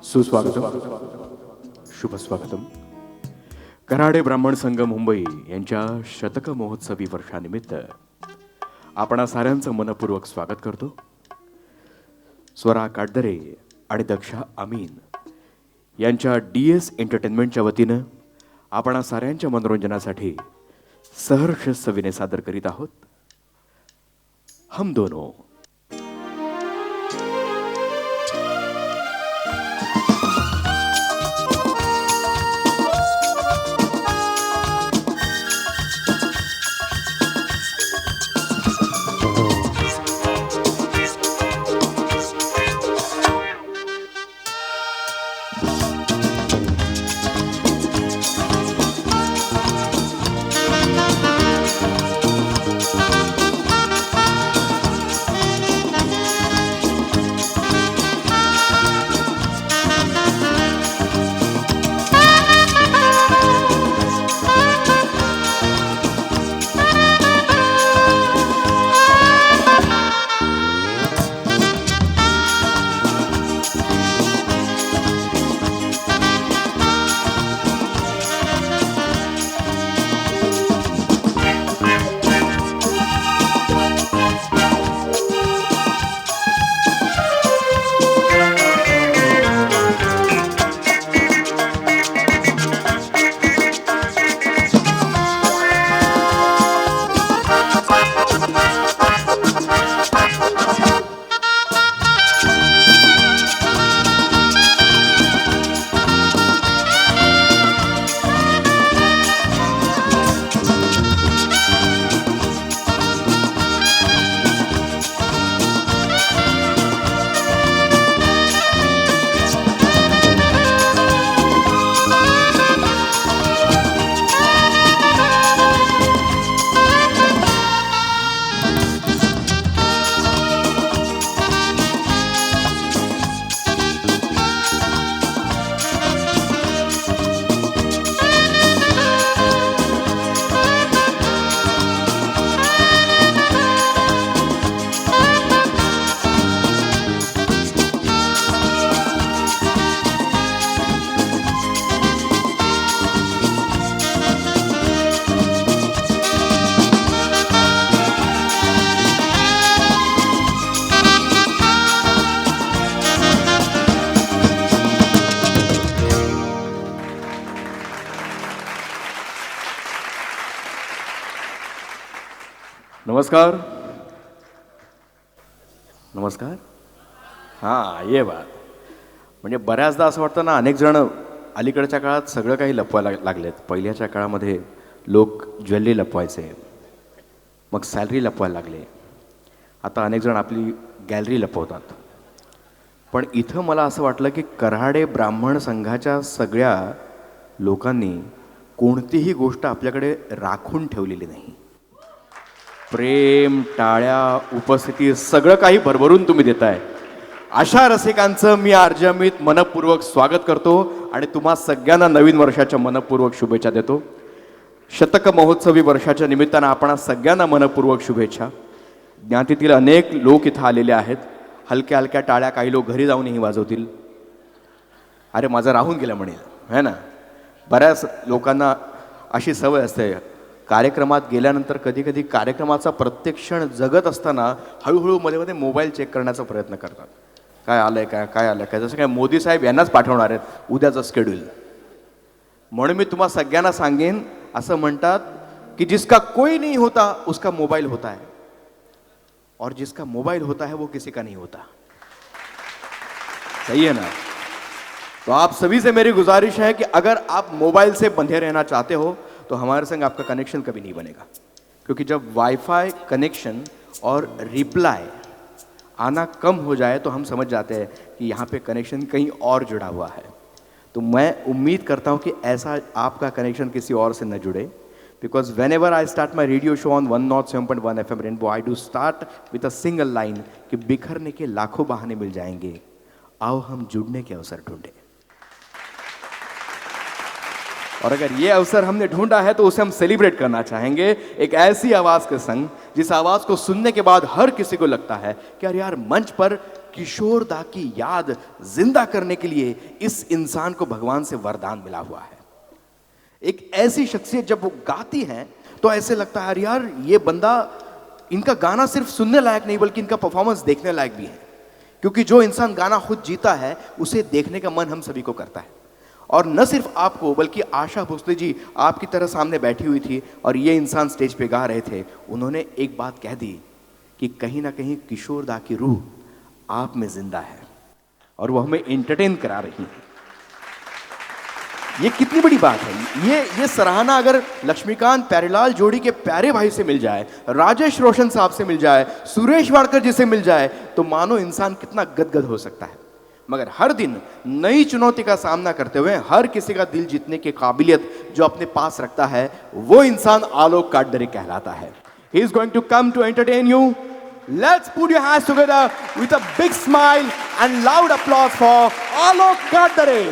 सुस्वागतम, शुभ स्वागतम. कराडे ब्राह्मण संघ मुंबई यांच्या शतक महोत्सवी वर्षानिमित्त आपणा साऱ्यांचं मनपूर्वक स्वागत करतो. स्वरा काटदरे आणि दक्षा अमीन यांच्या DS एंटरटेनमेंटच्या वतीनं आपणा साऱ्यांच्या मनोरंजनासाठी सहर्ष सविने सादर करीत आहोत हम दोनों. नमस्कार. नमस्कार. हां, ये बात. म्हणजे बऱ्याचदा असं वाटतं ना, अनेक जण अलीकडच्या काळात सगळं काही लपवायला लागलेत. पहिल्याच्या काळामध्ये लोक ज्वेलरी लपवायचे, मग सॅलरी लपवायला लागले. आता अनेक जण आपली गॅलरी लपवतात. पण इथं मला असं वाटलं की कराडे ब्राह्मण संघाच्या सगळ्या लोकांनी कोणतीही गोष्ट आपल्याकडे राखून ठेवलेली नाही. प्रेम, टाळ्या, उपस्थिती सगळं काही भरभरून तुम्ही देताय. अशा रसिकांचं मी आरजे अमित मनपूर्वक स्वागत करतो आणि तुम्हा सगळ्यांना नवीन वर्षाच्या मनपूर्वक शुभेच्छा देतो. शतक महोत्सवी वर्षाच्या निमित्तानं आपण सगळ्यांना मनपूर्वक शुभेच्छा. ज्ञातीतील अनेक लोक इथं आलेले आहेत. हलक्या हलक्या टाळ्या काही लोक घरी जाऊनही वाजवतील. अरे माझं राहून गेलं म्हणेल, है ना. बऱ्याच लोकांना अशी सवय असते, कार्यक्रमात गेल्यानंतर कधी कधी कार्यक्रमाचा प्रत्येक क्षण जगत असताना हळूहळू मध्ये मध्ये मोबाईल चेक करण्याचा प्रयत्न करतात. काय आलंय, काय आलंय काय, जसं काय मोदी साहेब यांनाच पाठवणार आहेत उद्याचं शेड्यूल. म्हणून मी तुम्हा सगळ्यांना सांगेन, असं म्हणतात की जिसका कोई नहीं होता उसका मोबाइल होता है और जिसका मोबाइल होता है वो किसी का नहीं होता. सही है ना. तो आप सभी से मेरी गुजारिश है कि अगर आप मोबाइल से बंधे रहना चाहते हो तो हमारे संग आपका कनेक्शन कभी नहीं बनेगा. क्योंकि जब वाईफाई कनेक्शन और रिप्लाई आना कम हो जाए तो हम समझ जाते हैं कि यहाँ पे कनेक्शन कहीं और जुड़ा हुआ है. तो मैं उम्मीद करता हूँ कि ऐसा आपका कनेक्शन किसी और से न जुड़े. Because whenever I start my radio show on 107.1 FM Rainbow, I do start with a single line कि बिखरने के लाखों बहाने मिल जाएंगे, आओ हम जुड़ने के अवसर ढूंढें. और अगर ये अवसर हमने ढूंढा है तो उसे हम सेलिब्रेट करना चाहेंगे एक ऐसी आवाज के संग जिस आवाज को सुनने के बाद हर किसी को लगता है कि अरे यार, मंच पर किशोर दा की याद जिंदा करने के लिए इस इंसान को भगवान से वरदान मिला हुआ है। एक ऐसी शख्सियत जब वो गाती हैं तो ऐसे लगता है अरे यार, ये बंदा, इनका गाना सिर्फ सुनने लायक नहीं बल्कि इनका परफॉर्मेंस देखने लायक भी है, क्योंकि जो इंसान गाना खुद जीता है उसे देखने का मन हम सभी को करता है। और न सिर्फ आपको बल्कि आशा भोसले जी आपकी तरह सामने बैठी हुई थी और ये इंसान स्टेज पे गा रहे थे, उन्होंने एक बात कह दी कि कहीं ना कहीं किशोर दा की रूह आप में जिंदा है और वो हमें एंटरटेन करा रही है। ये कितनी बड़ी बात है। ये सराहना अगर लक्ष्मीकांत प्यारेलाल जोड़ी के प्यारे भाई से मिल जाए, राजेश रोशन साहब से मिल जाए, सुरेश वाडकर जी से मिल जाए, तो मानो इंसान कितना गदगद हो सकता है। मगर हर दिन नई चुनौती का सामना करते हुए हर किसी का दिल जीतने की काबिलियत जो अपने पास रखता है, वो इंसान आलोक काटदरे कहलाता है। He is going to come to entertain you. Let's put your hands together with a big smile and loud applause for Alok Katdare.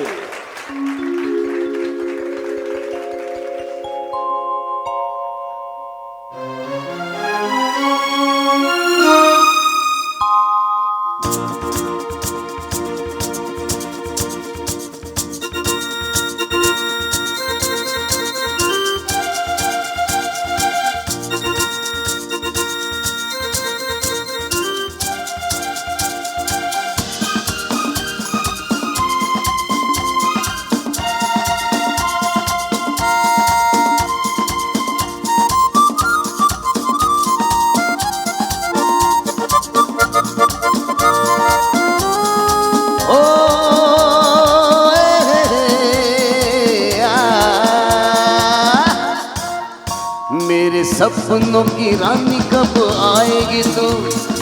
मेरे सपनों की रानी कब आएगी तू,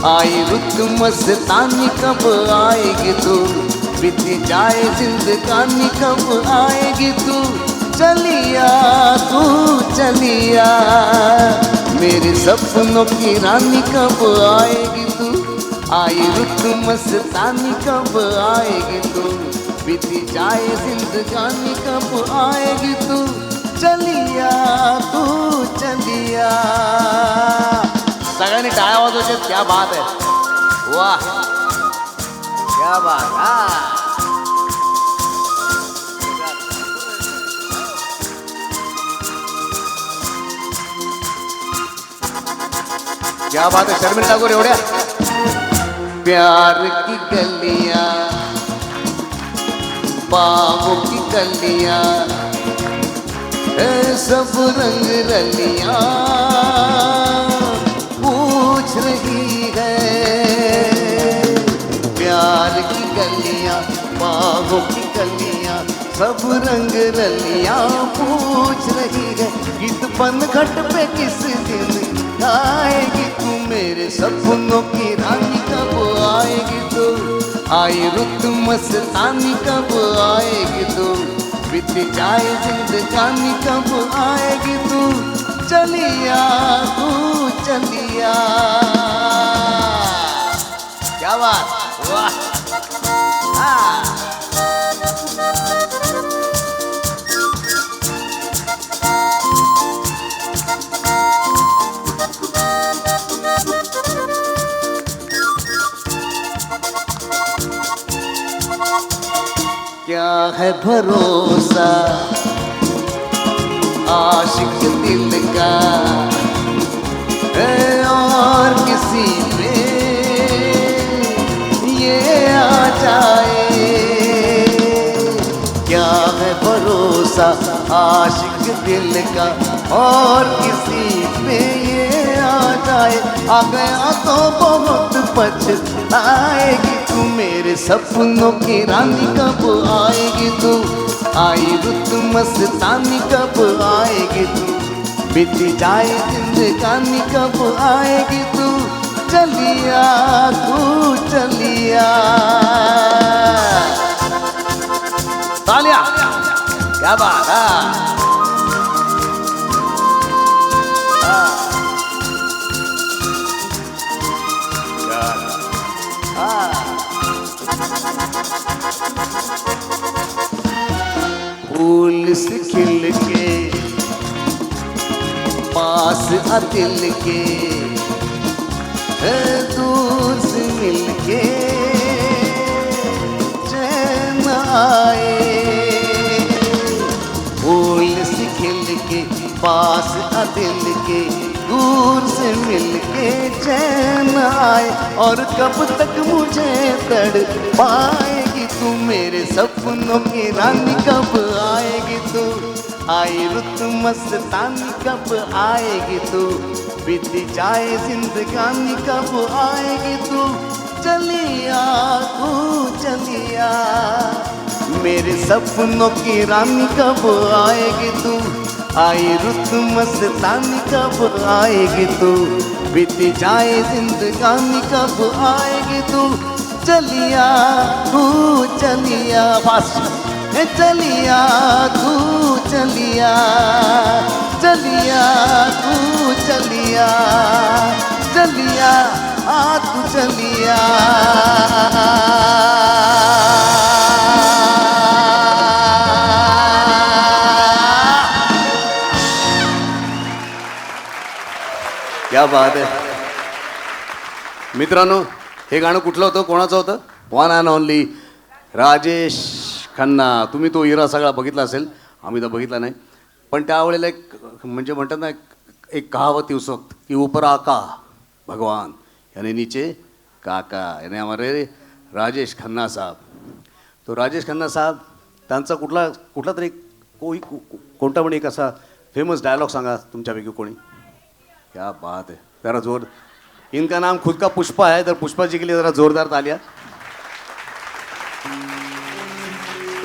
आई रुत मस्तानी कब आएगी तू, बीती जाए जिंदगानी कब आएगी तू, चलिया तू चलिया। मेरे सपनों की रानी कब आएगी तू, आई रुत मस्तानी कब आएगी तू, बीती जाए जिंदगानी कब आएगी तू, चलिया तू चलिया। सगळ्यांनी टाळ्या वाजवायच्या, क्या बात है, वाह क्या बात। क्या बात है शर्मिला ठाकुर एवढ्या। प्यार की गलियां, बाहों की गलियां, सब रंग रलियां पूछ रही है। प्यार की गलियां, बाहों की गलियां, सब रंग रलियां पूछ रही है। गीत पनघट पे किस दिन आएगी तू, मेरे सपनों की रानी कब आएगी तू, आई रुत मस्तानी कब आएगी तू, बीत जाए जिंदगानी कब आएगी तू, चलिया तू चलिया। क्या बात, वाह। क्या है भरोसा आशिक दिल का है और किसी पे ये आ जाए। क्या है भरोसा आशिक दिल का और किसी पे ये आ जाए। आ गया तो बहुत पछताएगी तू, मेरे सपनों की रानी कब आएगी तू, आई रुत मस्तानी कब आएगी तू, बीती जाए जिंदगानी कब आएगी तू, चलिया तू चलिया। तालियां, क्या बात है। फूल से खिल के पास आ दिल के, दूर से मिल के चैन आए। फूल से खिल के पास आ दिल के, दूर से मिल के चैन आए। और कब तक मुझे तड़ पाएगी तू, मेरे सपनों की रानी कब आएगी तू। आई रुत मस्तानी कब आएगी तू, बीती जाए जिंदगानी कब आएगी तू। चलिया तू चलिया, मेरे सपनों की रानी कब आएगी तू। आई रुत मस्तानी कब आएगी तू, बीती जाए जिंदगानी कब आएगी तू। चलिया तू चलिया, फास्ट चलिया तू चलिया, चलिया तू चलिया, चलिया तू चलिया। क्या बात आहे मित्रांनो. हे गाणं कुठलं होतं, कोणाचं होतं? One and only Rajesh Khanna. तुम्ही तो इरा सगळा बघितला असेल, आम्ही तर बघितला नाही. पण त्यावेळेला एक म्हणजे म्हणतात ना, एक कहावत उस वक्त की ऊपर आका भगवान यानी नीचे काका, यानी हमारे राजेश खन्ना साहब. तो राजेश खन्ना साहब त्यांचा कुठला तरी कोणता पण एक असा फेमस डायलॉग सांगा तुमच्यापैकी कोणी. क्या बात है, जरा जोर. इनका नाम खुद का पुष्पा है, तर पुष्पा जी के लिए जरा जोरदार तालियां.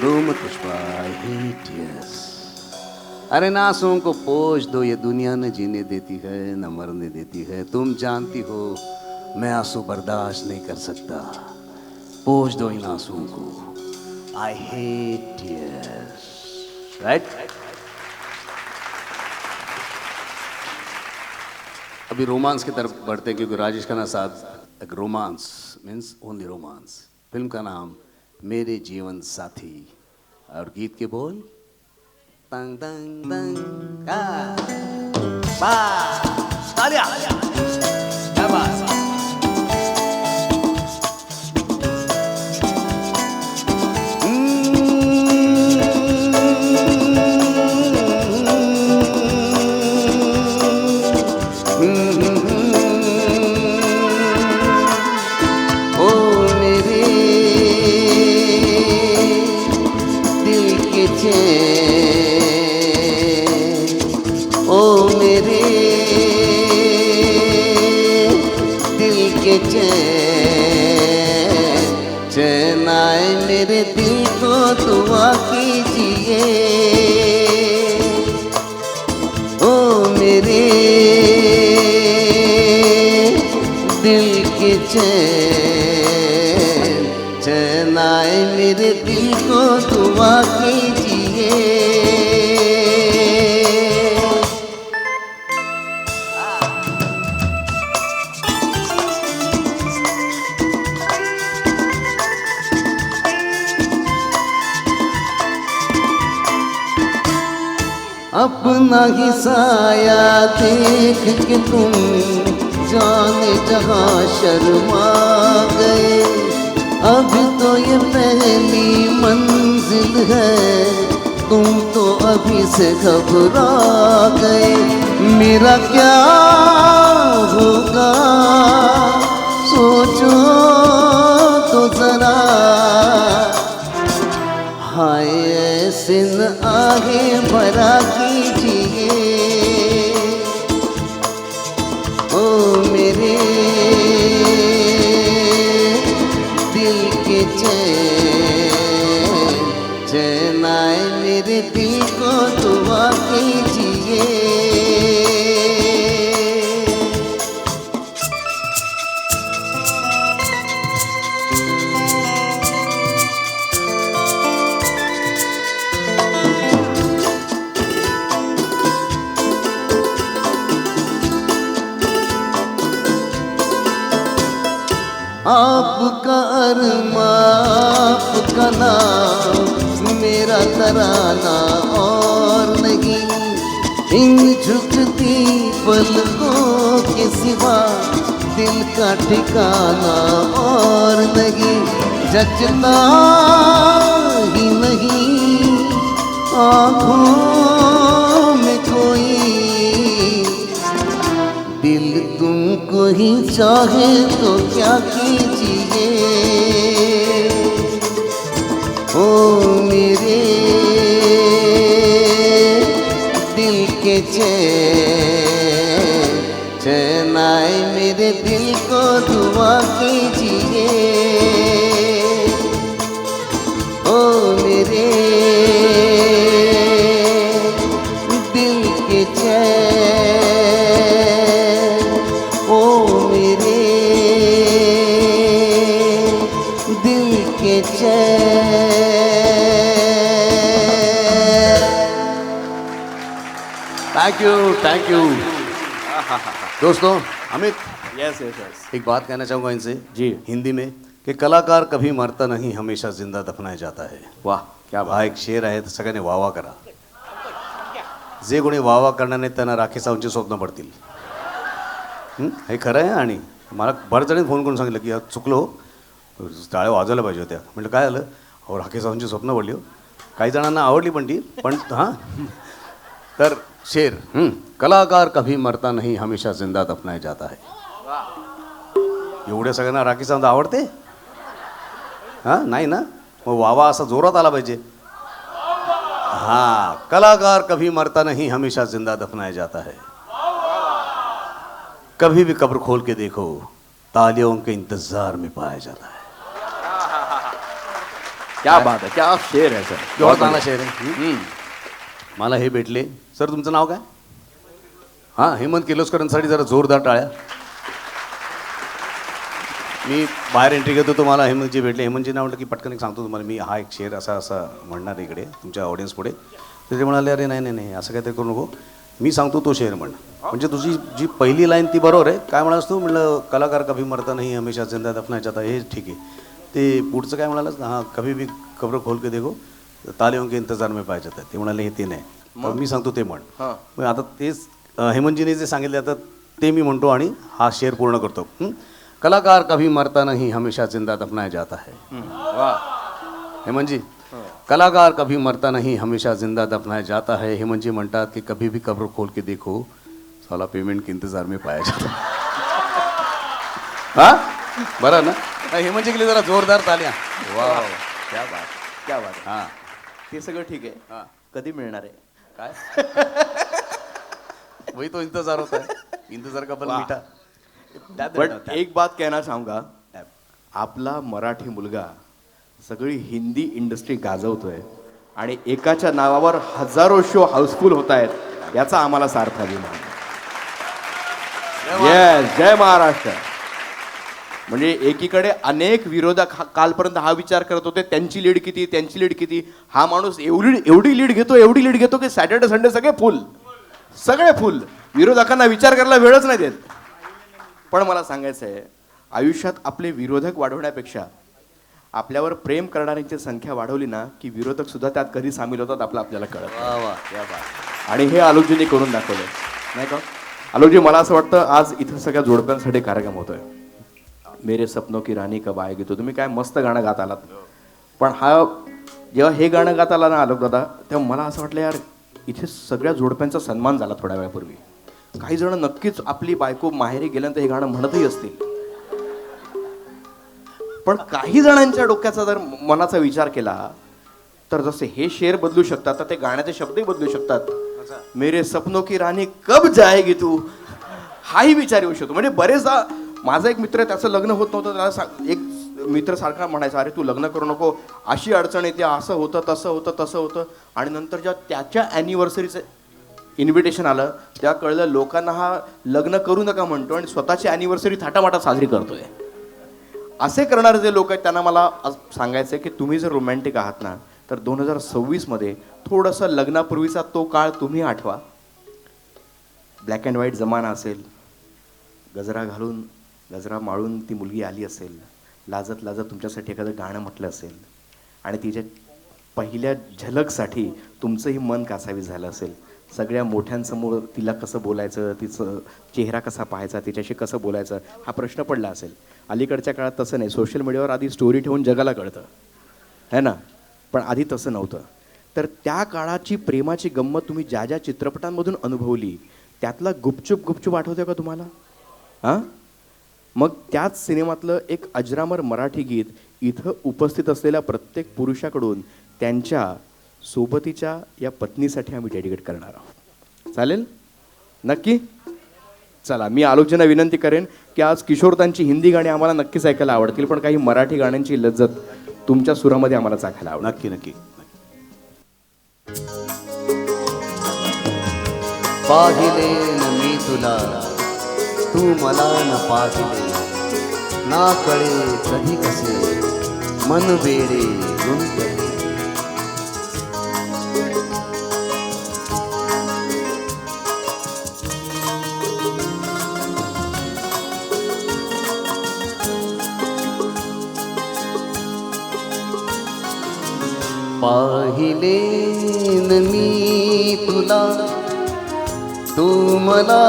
रूम पुष्पा हिटियस. अरे नासों को पोछ दो, ये दुनिया न जीने देती है न मरने देती है. तुम जानती हो मैं आंसू बर्दाश्त नहीं कर सकता. पोछ दो इन आंसुओं को. I hate tears. राइट. अभी रोमांस की तरफ बढ़ते हैं, क्योंकि राजेश खन्ना साहब एक romance means only romance. Film का नाम मेरे जीवन साथी, और गीत के बोल तंग तंग तंग का तालियां. क्या बात. चैन आए मेरे दिल को दुआ कीजिए. ओ मेरे दिल के चैन, चैन आए मेरे दिल को दुआ कीजिए. अपना ही साया देख के तुम जाने जहाँ शर्मा गए. अभी तो ये पहली मंजिल है, तुम तो अभी से घबरा गए. मेरा क्या होगा सोचो तो जरा. हाय ऐसे न आगे भरा कीजिए. ओ मेरे दिल के चैन, चैन आए मेरे दिल को दुआ कीजिए. आपका अरमा आपका नाम, मेरा तराना और इन झुकती पलकों के सिवा दिल का ठिकाना और नहीं, जचता ही नहीं आँखों में कोई, दिल तुमको ही चाहे तो क्या कीजिए। ओ मेरे दिल के चैन आए, मेरे दिल को दुआ कीजिए। ओ मेरे दिल के चैन, ओ मेरे दिल के चैन। थैंक यू दोस्तों। अमित, यस यस यस एक बात कहना चाहूँगा इनसे जी। हिंदी में कि कलाकार कभी मरता नाही, हमेशा जिंदा दफनाया जाता है. वाह क्या हा एक शेर आहे, तर सगळ्यांनी वावा करा. जे कोणी वावा करणार नाही त्यांना राखी सावंतची स्वप्न पडतील. हे खरं आहे. आणि मला बऱ्याच जणांनी फोन करून सांगितलं की चुकलो, टाळ्या वाजवायला पाहिजे होत्या. म्हटलं काय झालं? अहो राखी सावंतची स्वप्न पडली हो. काही जणांना आवडली पण ती, पण हां. तर शेर, कलाकार कभी मरता नहीं, हमेशा जिंदा दफनाया जाता है. एवढ्या सगळ्यांना राखी सावंत आवडते? हां नाही ना? मग वावा असा जोरात आला पाहिजे. हाँ, कलाकार कभी मरता नहीं, हमेशा जिंदा दफनाया जाता है. कभी भी कब्र खोल के देखो, तालियों के इंतजार में पाया जाता है. क्या बात है, क्या शेर है सर. केवढा चांगला शेर आहे. मला हे भेटले. सर तुमचं नाव काय? हां, हेमंत किर्लोस्करांसाठी जरा जोरदार टाळ्या. मी बाहेर एंट्री घेतो, तुम्हाला हेमंतजी भेटले. हेमंतजी नाव म्हटलं की पटकन एक सांगतो तुम्हाला, मी हा एक शेर असा असा म्हणणार इकडे तुमच्या ऑडियन्स पुढे. तर ते म्हणाले अरे नाही नाही नाही असं काहीतरी करू नको, मी सांगतो तो शेर म्हण. म्हणजे तुझी जी पहिली लाईन ती बरोबर आहे. काय म्हणालास तू? म्हटलं कलाकार कभी मरता नाही, हमेशा जिंदा दफनाया जाता. हे ठीक आहे. ते पुढचं काय म्हणालास? हां, कभी भी कब्र खोल के देखो, तालियों के इंतजार में पाया जाता. ते म्हणाले हे ते नाही, मग मी सांगतो ते म्हण. मग आता तेच हेमंतजीने जे सांगितले आता ते मी म्हणतो आणि हा शेर पूर्ण करतो. कलाकार कभी मरता नहीं, हमेशा जिंदा दफनाया जाता है. हेमंतजी, कलाकार कभी मरता नहीं, हमेशा जिंदा दफनाया जाता है. हेमंतजी म्हणतात की कभी भी कब्र खोल के देखो, साला पेमेंट के इंतजार में पाया जाता. हा बरं ना? हेमंतजी केली जरा जोरदार तालिया. वा क्या बात, क्या बात. हां, ते सगळं ठीक आहे. हां. कधी मिळणार आहे? काय वही तो इंतजार होता है. इंतजार का बल मीठा. बट एक बात कहना चाहूंगा, आपला मराठी मुलगा सगळी हिंदी इंडस्ट्री गाजवतोय आणि एकाच्या नावावर हजारो शो हाऊसफुल होत आहेत, याचा आम्हाला सार्थ अभिमान. येस, जय महाराष्ट्र. म्हणजे एकीकडे अनेक विरोधक कालपर्यंत हा विचार करत होते त्यांची लीड किती, त्यांची लीड किती. हा माणूस एवढी लीड घेतो की सॅटर्डे संडे सगळे फुल. विरोधकांना विचार करायला वेळच नाही देत. पण मला सांगायचं आहे, आयुष्यात आपले विरोधक वाढवण्यापेक्षा आपल्यावर प्रेम करणाऱ्यांची संख्या वाढवली ना की विरोधक सुद्धा त्यात कधी सामील होतात आपल्याला कळत. आणि हे आलोकजींनी करून दाखवलंय नाही का? आलोकजी, मला असं वाटतं आज इथं सगळ्या जोडप्यांसाठी कार्यक्रम होतोय. मेरे सपनों की रानी कब आएगी तो, तुम्ही काय मस्त गाणं गात आलात. पण हा जेव्हा हे गाणं गात आला ना आलोक दादा, तेव्हा मला असं वाटलं यार इथे सगळ्या जोडप्यांचा सन्मान झाला थोड्या वेळापूर्वी. काही जण नक्कीच आपली बायको माहेरी गेल्यानंतर हे गाणं म्हणतही असतील, पण काही जणांच्या डोक्याचा जर मनाचा विचार केला तर जसे हे शेर बदलू शकतात तर ते गाण्याचे शब्दही बदलू शकतात. मेरे सपनों की रानी कब जाएगी तू, हाही विचार येऊ शकतो. म्हणजे बरेचदा माझा एक मित्र, त्याचं लग्न होत नव्हतं, त्याला एक मित्र सारखा म्हणायचा अरे तू लग्न करू नको, अशी अडचण येते, असं होतं तसं होतं. आणि नंतर जेव्हा त्याच्या ॲनिव्हर्सरीचं इन्व्हिटेशन आलं तेव्हा कळलं लोकांना हा लग्न करू नका म्हणतो आणि स्वतःची ॲनिव्हर्सरी थाटामाटात साजरी करतोय. असे करणारे जे लोक आहेत त्यांना मला सांगायचं आहे की तुम्ही जर रोमॅन्टिक आहात ना तर 2026मध्ये थोडंसं लग्नापूर्वीचा तो काळ तुम्ही आठवा. ब्लॅक अँड व्हाईट जमाना असेल, गजरा घालून गजरा माळून ती मुलगी आली असेल, लाजत लाजत तुमच्यासाठी एखादं गाणं म्हटलं असेल आणि तिच्या पहिल्या झलकसाठी तुमचंही मन कासावीस झालं असेल, सगळ्या मोठ्यांसमोर तिला कसं बोलायचं, तिचं चेहरा कसा पाहायचा, तिच्याशी कसं बोलायचं हा प्रश्न पडला असेल. अलीकडच्या काळात तसं नाही. सोशल मीडियावर आधी स्टोरी ठेवून जगाला कळतं है ना, पण आधी तसं नव्हतं. तर त्या काळाची प्रेमाची गंमत तुम्ही ज्या ज्या चित्रपटांमधून अनुभवली त्यातला गुपचूप गुपचूप आठवतं का तुम्हाला? हां, मग त्याच सिनेमातलं एक अजरामर मराठी गीत इथं उपस्थित असलेल्या प्रत्येक पुरुषाकडून त्यांच्या सोबतीच्या या पत्नीसाठी आम्ही डेडिकेट करणार आहोत. चालेल? नक्की? चला, मी आलोचना विनंती करेन की आज किशोरदांची हिंदी गाणी आम्हाला नक्कीच ऐकायला आवडतील, पण काही मराठी गाण्यांची लज्जत तुमच्या सुरामध्ये आम्हाला चाखायला आवडेल. नक्की नक्की. पाहिले न मी तुला, तू मला न पाहिले, ना कळे कधी कसे मन वेडे गुंतले. पाहिले न मी तुला, तू मला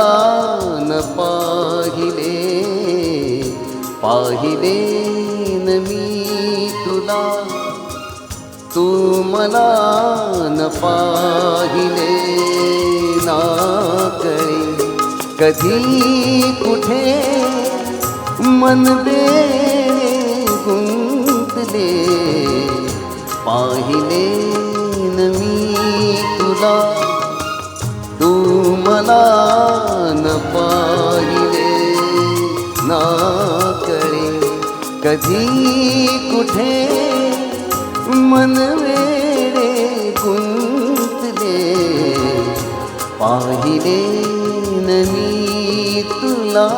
न पाहिले, पाहिले न मी तुला, तू मला न पाहिले, ना कळे कधी कुठे मन वेडे गुंतले. पाहिले न मी तुला, तू मला न पाहिले, ना कळे कधी कुठे मन वेडे गुंतले. पाहिले न मी तुला.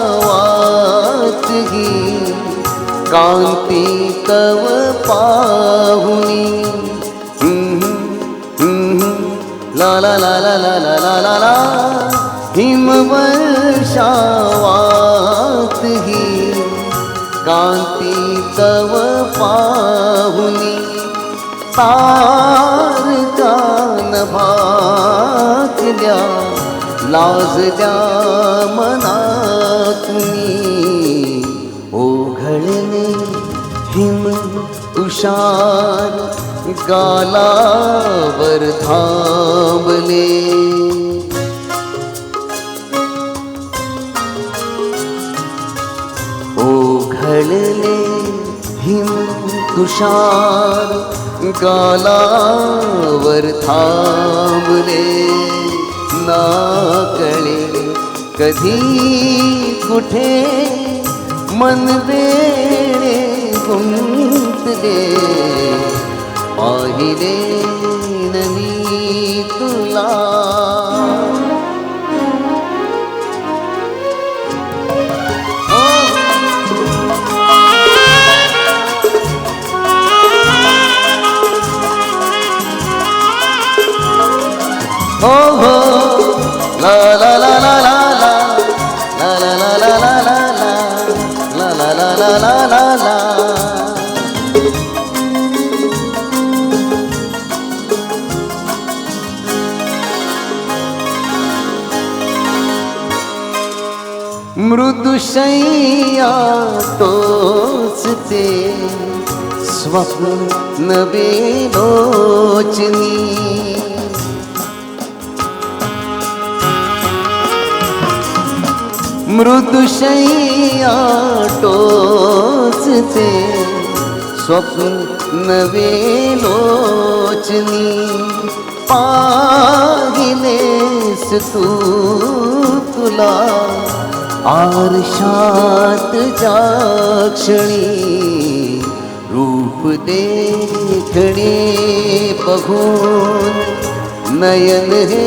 हिमवर्षावात ही कांती तव पाहुनी, ला ला ला ला ला ला ला ला ला. हिमवर्षावात ही कांती तव पाहुनी, तारका नभाकल्या लाजल्या मनातुनी. ओघळले हिम तुषार गालावर थांबले. ओघळले हिम तुषार गालावर थांबले. ना कळे कधी कुठे मन वेडे गुंतले. पाहिले न मी तुला. हो हो ला ला ला ला ला ला ला ला ला ला ला ला ला ला ला ला ला ला ला. मृदुशय्या टोचते स्वप्न बेलोचनी. मृदुशय्या टोचते स्वप्न वेलोचनी. पाहिलेस तू तुला आरशात ज्या क्षणी रूप देखणे बघून नयन हे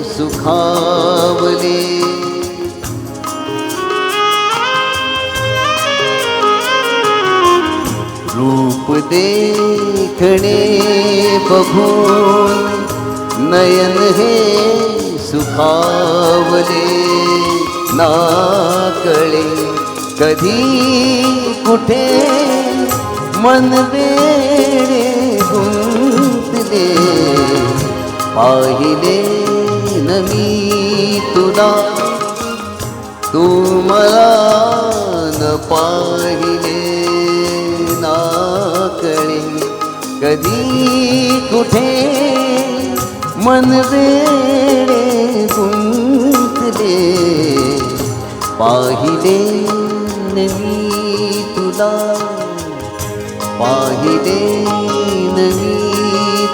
सुखावले. रूप देखणे बघून नयन हे सुखावले. ना कळे कधी कुठे मन वेडे गुंतले. पाहिले न मी तुला तू मला न पाहिले. ना कळे कधी कुठे मन वेडे गुंतले. पाहिले न मी तुला पाहिले न मी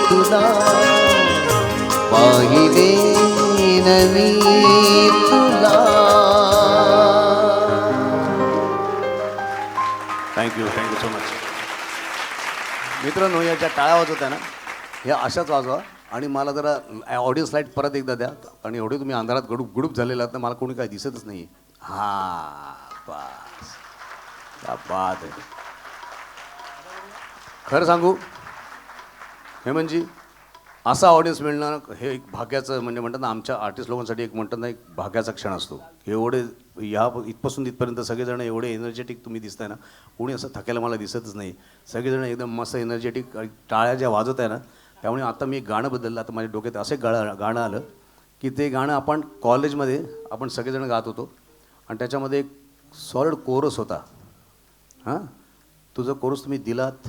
तुला पाहिले न मी तुला. Thank you so much. मित्रांनो, याच्या टाळ्या वाजवत्या ना, ह्या अशाच वाजवा. आणि मला जरा ऑडिओ स्लाईड परत एकदा द्या. आणि एवढे तुम्ही अंधारात गुडूप झालेला आहात ना, मला कोणी काय दिसतच नाही. हां, बस, क्या बात आहे. खरं सांगू हेमंतजी, असा ऑडियन्स मिळणं हे एक भाग्याचं, म्हणजे म्हणतात ना, आमच्या आर्टिस्ट लोकांसाठी एक म्हणतात ना, एक भाग्याचा क्षण असतो. एवढे इथपासून इथपर्यंत सगळेजण एवढे एनर्जेटिक तुम्ही दिसताय ना, कोणी असं थकायला मला दिसतच नाही. सगळेजण एकदम मस्त एनर्जेटिक, टाळ्या ज्या वाजवत आहे ना, त्यामुळे आता मी गाणं बदललं. आता माझ्या डोक्यात असं एक गाणं आलं की ते गाणं आपण कॉलेजमध्ये आपण सगळेजण गात होतो. आणि त्याच्यामध्ये एक सॉलिड कोरस होता. हां, तुझं कोरस तुम्ही दिलात.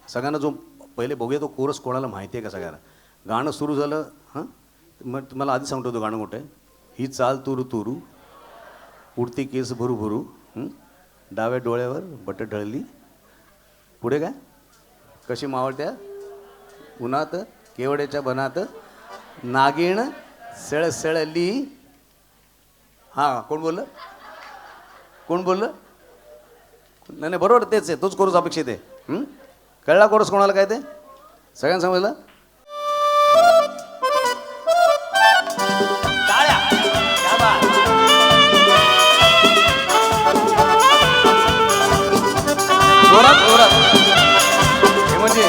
सगळ्यांना जो पहिले बघूया तो कोरस कोणाला माहिती आहे का सगळ्यांना? गाणं सुरू झालं. हां, मग तुम्हाला आधी सांगतो तो गाणं मोठं आहे. ही चाल तुरू तुरू, उडती केस भरू भरू, डाव्या डोळ्यावर बट ढळली. पुढे काय? कशी मावळत्या उन्हात केवड्याच्या बनात, नागिण सळसळली. हां, कोण बोललं? कोण बोललं? नाही नाही, बरोबर तेच आहे, तोच कोरस अपेक्षित आहे. कळला कोरस कोणाला काय ते? सगळ्यांना समजलं? जोरात जोरात हे म्हणजे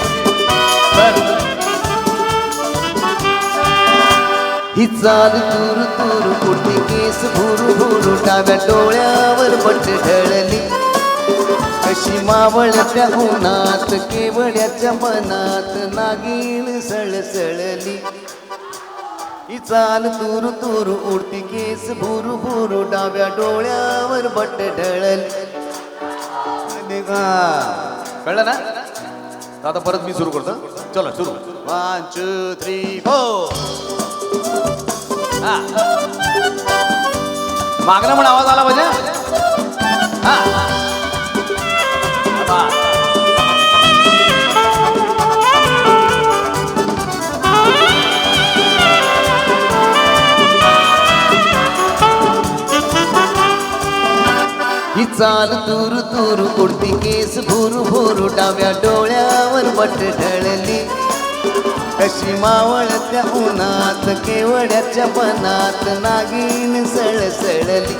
ही चाल तुरु तुरु, कुठे केस भुरू भुरू, डाव्या डोळ्यावर बट ढळली. कशी मावळत्या उन्हात केवड्याच्या मनात, नागिण सळसळली. ही चाल तुरु तुरु, उडती केस भुरू भुरू, डाव्या डोळ्यावर बट ढळली. कळलं ना? आता परत मी सुरू करतो. चला सुरू. 1 2 3 4. मागणं पण आवाज आला पाहिजे. हां, ही चाल तुरु तुरु, उडती केस भुरू भुरू, डाव्या डोळ्यावर बट ढळली. कशी मावळत्या उन्हात केवड्याच्या बनात, नागिण सळसळली.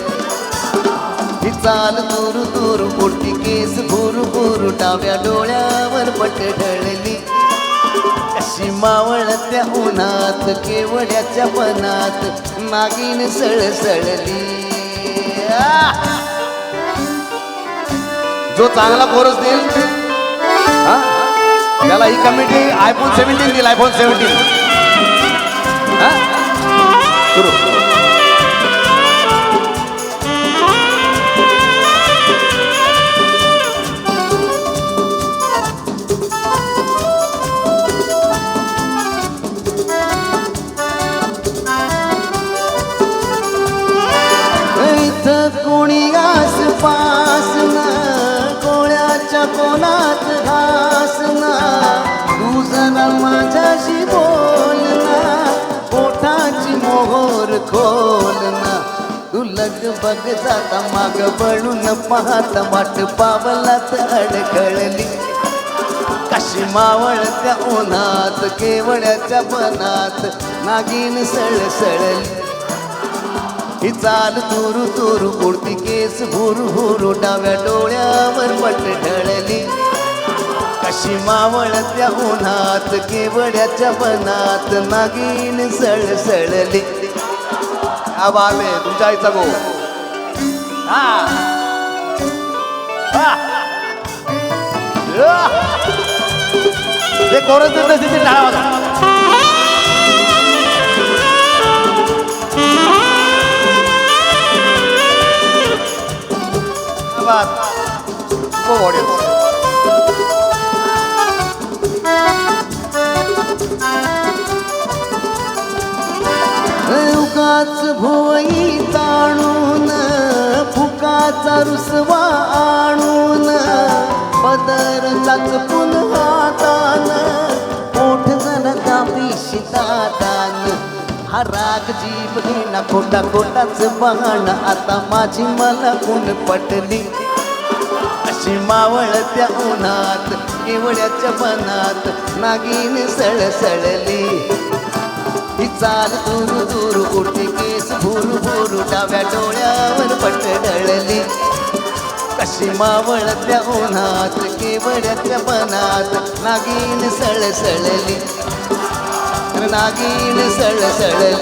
ही चाल तुरु तुरु, उडती केस भुरू भुरू, डाव्या डोळ्यावर बट ढळली. कशी मावळत्या उन्हात केवड्याच्या बनात, नागिण सळसळली. जो चांगला कोरस देईल त्याला ही कमिटी iPhone 17 देईल. iPhone 17. सुरू. कोणी आसपास ना, कोळ्याच्या कोणात घास ना, तू जरा माझ्याशी बोल ना, पोटाची मोहोर खोल ना. तू लग बग जाता माग वळून पाहता वाट पावलात अडखळली कशी मावळत्या उन्हात केवळ्याच्या बनात नागिन सळसळली ही चाल तुरु तुरु उडती केस भुरु भुरु डाव्या डोळ्यावर पट ढळली कशी मावळत्या उन्हात केवड्याच्या बनात नागिन सळसळली आबाले तुमच्या आईचा गो ते कोरस देत नसते ते टाळा वाजवा. उगाच भुवई ताणून फुकाचा रुसवा आणून पदर चाचपून हातान ओठ जण दाबी शितातान हा राग जीव घेणा खोटा खोटाच बहाणा आता माझी मला ऊन पटली अशी मावळत्या उन्हात केवड्याच्या बनात नागिन सळसळली ही चाल दुरु दुरु उडते केस भुरु भुरु डाव्या डोळ्यावर पट ढळली कशी मावळत्या उन्हात केवड्याच्या बनात नागिन सळसळली नागिन सळसळली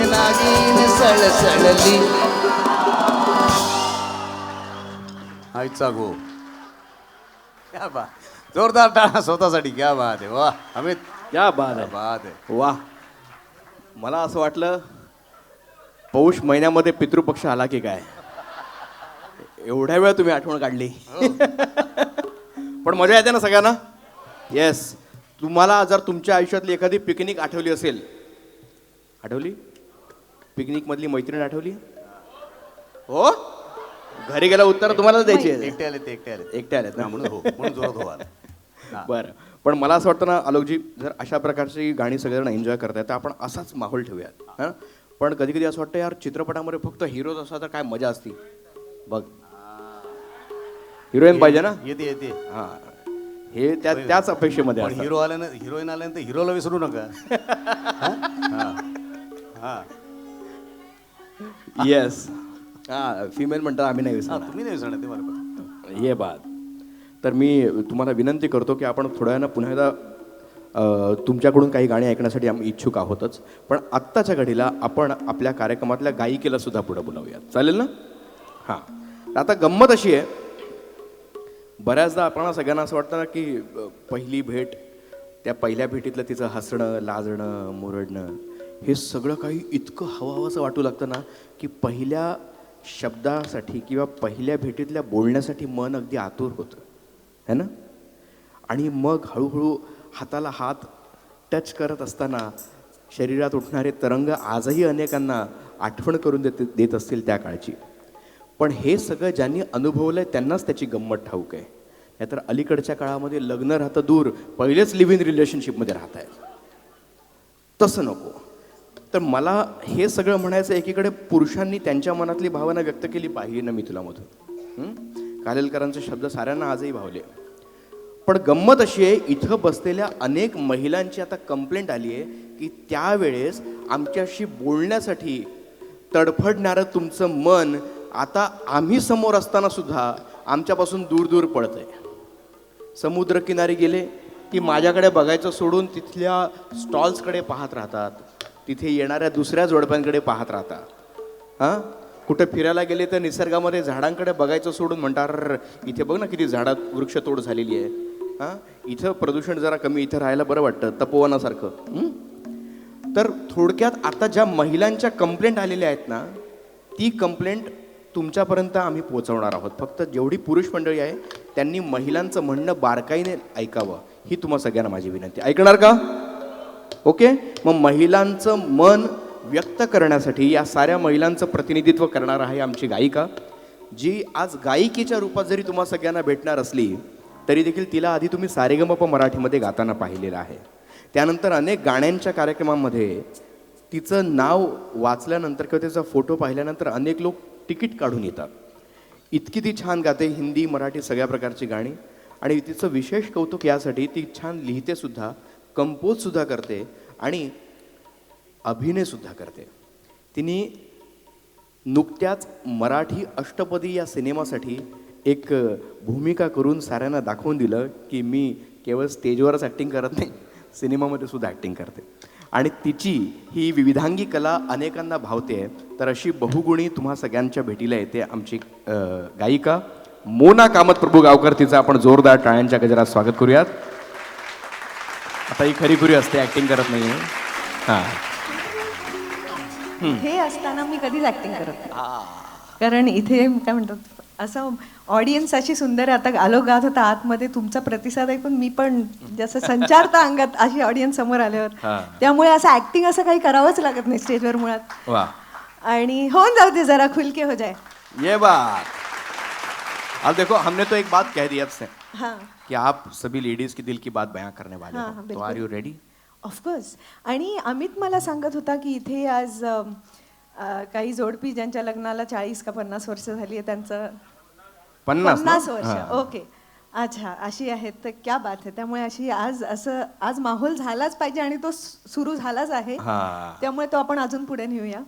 नागिन सळसळली आईचा गो क्या बात जोरदार टाळा स्वतःसाठी क्या बात आहे वा अमित क्या बात आहे बात आहे वा मला असं वाटलं पौष महिन्यामध्ये पितृपक्ष आला की काय एवढ्या वेळ तुम्ही आठवण काढली पण मजा येते ना सगळ्यांना येस तुम्हाला जर तुमच्या आयुष्यातली एखादी पिकनिक आठवली असेल आठवली पिकनिक मधली मैत्रीण आठवली हो घरी गेला उत्तर तुम्हाला द्यायची आहे एकटे आले ते एकटे आलेत ना म्हणून हो म्हणून जोरात हो आला. बरं पण मला असं वाटतं ना आलोकजी जर अशा प्रकारची गाणी सगळेजण एन्जॉय करतायत तर आपण असाच माहोल ठेवूयात हां पण कधी कधी असं वाटतं यार चित्रपटामध्ये फक्त हिरोज असला तर काय मजा असती बघ हिरोईन पाहिजे ना येते येते हां हे त्याच अपेक्षेमध्ये पण असतं. हिरो आल्यानं हिरोईन आल्यानंतर हिरोला विसरू नका हा येस हां फिमेल म्हणतात आम्ही नाही विसरणार तुम्ही नाही विसरणार ते बरोबर ये बात तर मी तुम्हाला विनंती करतो की आपण थोड्या वेळानं पुन्हा एकदा तुमच्याकडून काही गाणी ऐकण्यासाठी आम्ही इच्छुक आहोतच पण आत्ताच्या घडीला आपण आपल्या कार्यक्रमातल्या गायिकेला सुद्धा पुढे बोलावूयात चालेल ना हां आता गंमत अशी आहे बऱ्याचदा आपण सगळ्यांना असं वाटतं ना की पहिली भेट त्या पहिल्या भेटीतलं तिचं हसणं लाजणं मुरडणं हे सगळं काही इतकं हवंहवंसं वाटू लागतं ना की पहिल्या शब्दासाठी किंवा पहिल्या भेटीतल्या बोलण्यासाठी मन अगदी आतुर होतं है ना आणि मग हळूहळू हाताला हात टच करत असताना शरीरात उठणारे तरंग आजही अनेकांना आठवण करून देत असतील त्या काळची पण हे सगळं ज्यांनी अनुभवलं आहे त्यांनाच त्याची गंमत ठाऊक आहे नाहीतर अलीकडच्या काळामध्ये लग्न राहतं दूर पहिलेच लिव्ह इन रिलेशनशिपमध्ये राहत आहेत तसं नको तर मला हे सगळं म्हणायचं एकीकडे पुरुषांनी त्यांच्या मनातली भावना व्यक्त केली पाहिजे ना मी तुला मधून कालेलकरांचे शब्द साऱ्यांना आजही भावले पण गंमत अशी आहे इथं बसलेल्या अनेक महिलांची आता कंप्लेंट आली आहे की त्यावेळेस आमच्याशी बोलण्यासाठी तडफडणारं तुमचं मन आता आम्ही समोर असताना सुद्धा आमच्यापासून दूर दूर पळत आहे समुद्रकिनारी गेले की माझ्याकडे बघायचं सोडून तिथल्या स्टॉल्सकडे पाहत राहतात तिथे येणाऱ्या दुसऱ्या जोडप्यांकडे पाहत राहतात हां कुठे फिरायला गेले तर निसर्गामध्ये झाडांकडे बघायचं सोडून म्हणतात इथे बघ ना किती झाडात वृक्षतोड झालेली आहे हां इथं प्रदूषण जरा कमी इथं राहायला बरं वाटतं तपोवनासारखं तर थोडक्यात आता ज्या महिलांच्या कंप्लेंट आलेल्या आहेत ना ती कंप्लेंट तुमच्यापर्यंत आम्ही पोहोचवणार आहोत फक्त जेवढी पुरुष मंडळी आहे त्यांनी महिलांचं म्हणणं बारकाईने ऐकावं ही तुम्हा सगळ्यांना माझी विनंती ऐकणार का ओके मग महिलांचं मन व्यक्त करण्यासाठी या साऱ्या महिलांचं प्रतिनिधित्व करणार आहे आमची गायिका जी आज गायिकेच्या रूपात जरी तुम्हा सगळ्यांना भेटणार असली तरी देखील तिला आधी तुम्ही सारेगमप मराठीमध्ये गाताना पाहिलेलं आहे त्यानंतर अनेक गाण्यांच्या कार्यक्रमांमध्ये तिचं नाव वाचल्यानंतर किंवा त्याचा फोटो पाहिल्यानंतर अनेक लोक तिकीट काढून येतात. इतकी ती छान गाते, हिंदी मराठी सगळ्या प्रकारची गाणी. आणि तिचं विशेष कौतुक यासाठी ती छान लिहिते सुद्धा, कंपोज सुद्धा करते आणि अभिनय सुद्धा करते. तिने नुकत्याच मराठी अष्टपदी या सिनेमासाठी एक भूमिका करून साऱ्यांना दाखवून दिलं की मी केवळ स्टेजवरच ॲक्टिंग करत नाही, सिनेमामध्ये सुद्धा ॲक्टिंग करते. आणि तिची ही विविधांगी कला अनेकांना भावते. तर अशी बहुगुणी तुम्हा सगळ्यांच्या भेटीला येते आमची गायिका मोना कामत प्रभू गावकर. तिचं आपण जोरदार टाळ्यांच्या गजरात स्वागत करूयात. आता ही खरीखुरी असते, ॲक्टिंग करत नाही आहे. हां, हे असताना मी कधीच ऍक्टिंग करत नाही. कारण इथे काय म्हणतात असं ऑडियन्स अशी सुंदर आहे. आता आलो गात होता आतमध्ये, तुमचा प्रतिसाद ऐकून मी पण जसं संचारता अंगात अशी ऑडियन्स समोर आल्यावर. त्यामुळे असं ऍक्टिंग असं काही करावंच लागत नाही स्टेजवर मुळात. वा, आणि होऊन जाऊ दे, जरा खुलके हो जाए. ये बात. अब देखो, हमने तो एक बात कह दी अब से हाँ कि आप सभी लेडीज की दिल की बात बयां करने वाले हाँ, हो. हाँ, तो बिल्कुल. Are you ready? ऑफकोर्स. आणि अमित मला सांगत होता की इथे आज काही जोडपी ज्यांच्या लग्नाला 40 का 50 वर्ष झाली आहे त्यांचं 50 50 वर्ष. ओके, अच्छा, अशी आहेत तर क्या बात आहे. त्यामुळे अशी आज माहोल झालाच पाहिजे आणि तो सुरू झालाच आहे. हा. त्यामुळे तो आपण अजून पुढे नेऊया.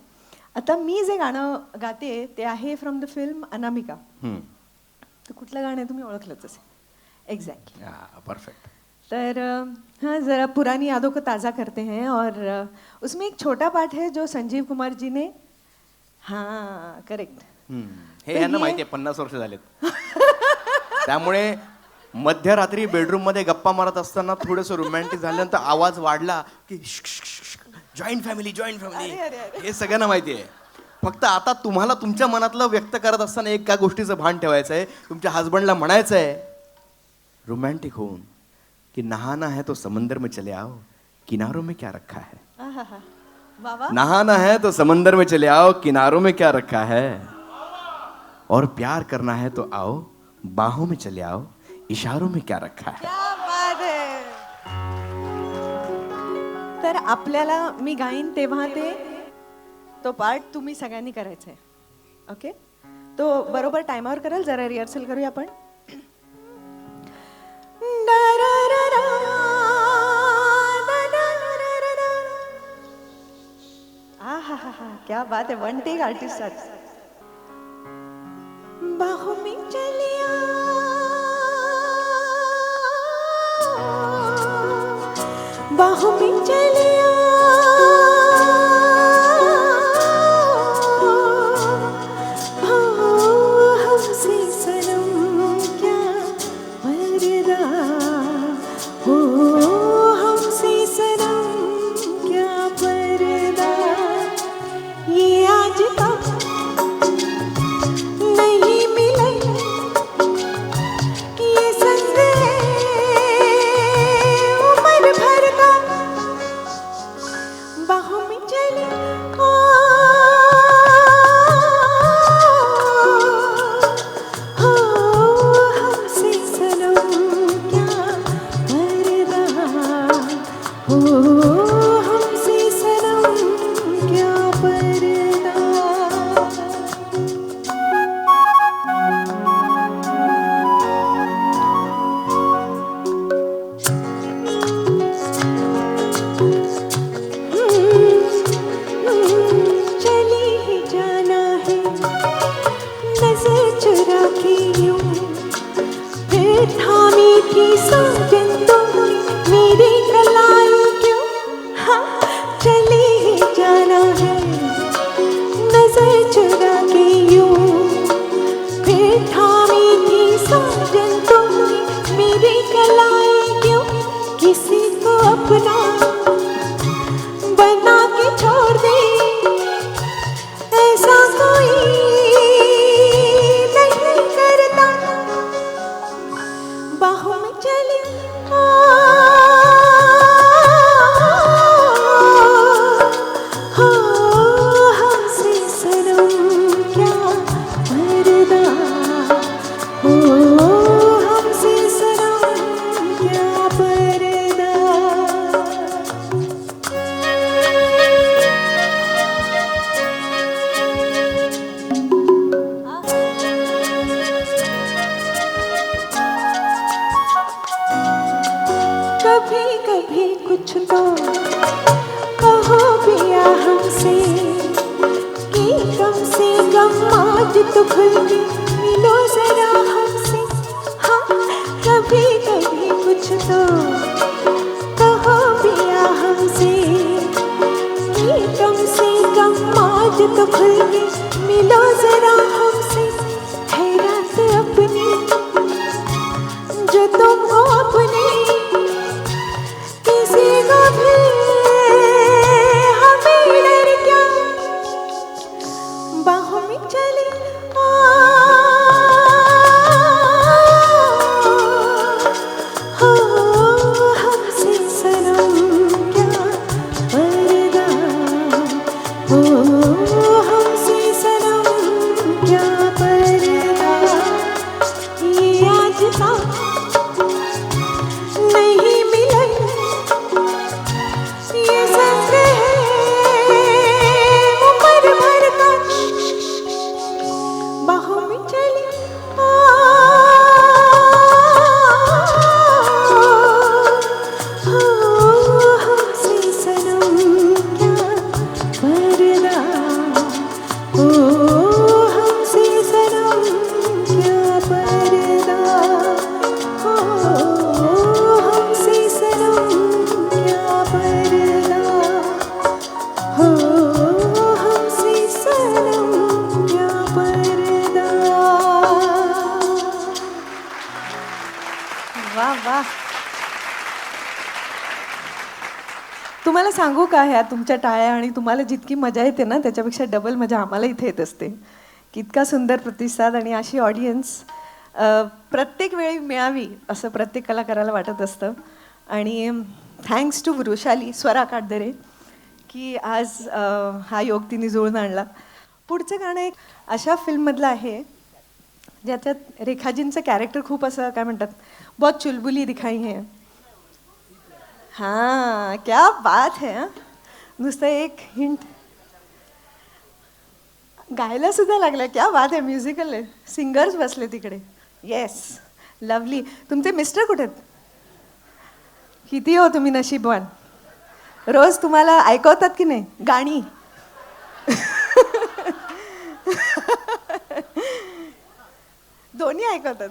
आता मी जे गाणं गाते ते आहे फ्रॉम द फिल्म अनामिका. तर कुठलं गाणं आहे तुम्ही ओळखलंच असेल. एक्झॅक्टली. परफेक्ट. तर हाँ, ज़रा पुरानी यादों को ताज़ा करते हैं. और उसमें एक छोटा पार्ट है जो संजीव कुमार जी ने, हाँ करेक्ट. हे यांना माहिती आहे 50 वर्ष झालेत. त्यामुळे मध्यरात्री बेडरूम मध्ये गप्पा मारत असताना थोडंसं रोमॅन्टिक झाल्यानंतर आवाज वाढला की जॉईंट फॅमिली, जॉईंट फॅमिली, हे सगळ्यांना माहिती आहे. फक्त आता तुम्हाला तुमच्या मनातलं व्यक्त करत असताना एका गोष्टीचं भान ठेवायचं आहे. तुमच्या हस्बंडला म्हणायचं आहे रोमॅन्टिक होऊन कि नहाना है तो समंदर में चले आओ, किनारों में क्या रखा है. आहाहा, वाह. नहाना है तो समंदर में चले आओ, किनारों में क्या रखा है. और प्यार करना है तो आओ, बाहों में चले आओ, इशारों में क्या रखा है. क्या बात आहे. तर आपल्याला मी गाईन तेव्हा तो पार्ट तुम्ही सगळ्यांनी करायचा आहे. ओके, तो बरोबर टाइमावर कराल. जरा रिहर्सल करूया आपण. आहाहा, क्या बात है. वन टेक आर्टिस्ट आज. बाहों में चलिया, बाहों में चलिया, हमसे सनम क्या पर्दा, हो हमसे सनम क्या पर्दा. ये आज तक नहीं मिले ये संग है उम्र भर का. कम से कम आज तो खुल के मिलो जरा हमसे, हाँ कभी कभी कुछ तो कहो पिया हमसे, कि कम से कम आज तो खुल के मिलो जरा हमसे, है रात अपनी जो तुम हो अपनी, किसी को भी हमें डर क्या, बाहों में चले हो हमसे सनम क्या पर्दा, हो हमसे सनम क्या पर्दा, ये आज का नहीं मिलन, ये संग है उम्र भर का, बाहों में चले हमसे सनम क्या पर्दा, हो हमसे सनम क्या पर्दा, हो हमसे सनम क्या पर्दा, हो हमसे सनम क्या पर्दा. वा वा. तुम्हाला सांगू का, ह्या तुमच्या टाळ्या आणि तुम्हाला जितकी मजा येते ना त्याच्यापेक्षा डबल मजा आम्हाला इथे येत असते. की इतका सुंदर प्रतिसाद आणि अशी ऑडियन्स प्रत्येक वेळी मिळावी असं प्रत्येक कलाकाराला वाटत असतं. आणि थँक्स टू वृषाली स्वरा काटदरे की आज हा योग तिने जुळून आणला. पुढचं गाणं एक अशा फिल्ममधलं आहे ज्याच्यात रेखाजींचं कॅरेक्टर खूप असं काय म्हणतात, बहुत चुलबुली दिखाई है. हाँ क्या बात है. नुसतं एक हिंट गायला सुद्धा लागलं. क्या बात आहे. म्युझिकल आहे. सिंगर्स बसले तिकडे. Yes lovely. तुमचे मिस्टर कुठे आहेत? किती हो तुम्ही नशीबवान. रोज तुम्हाला ऐकवतात की नाही गाणी? दोन्ही ऐकवतात.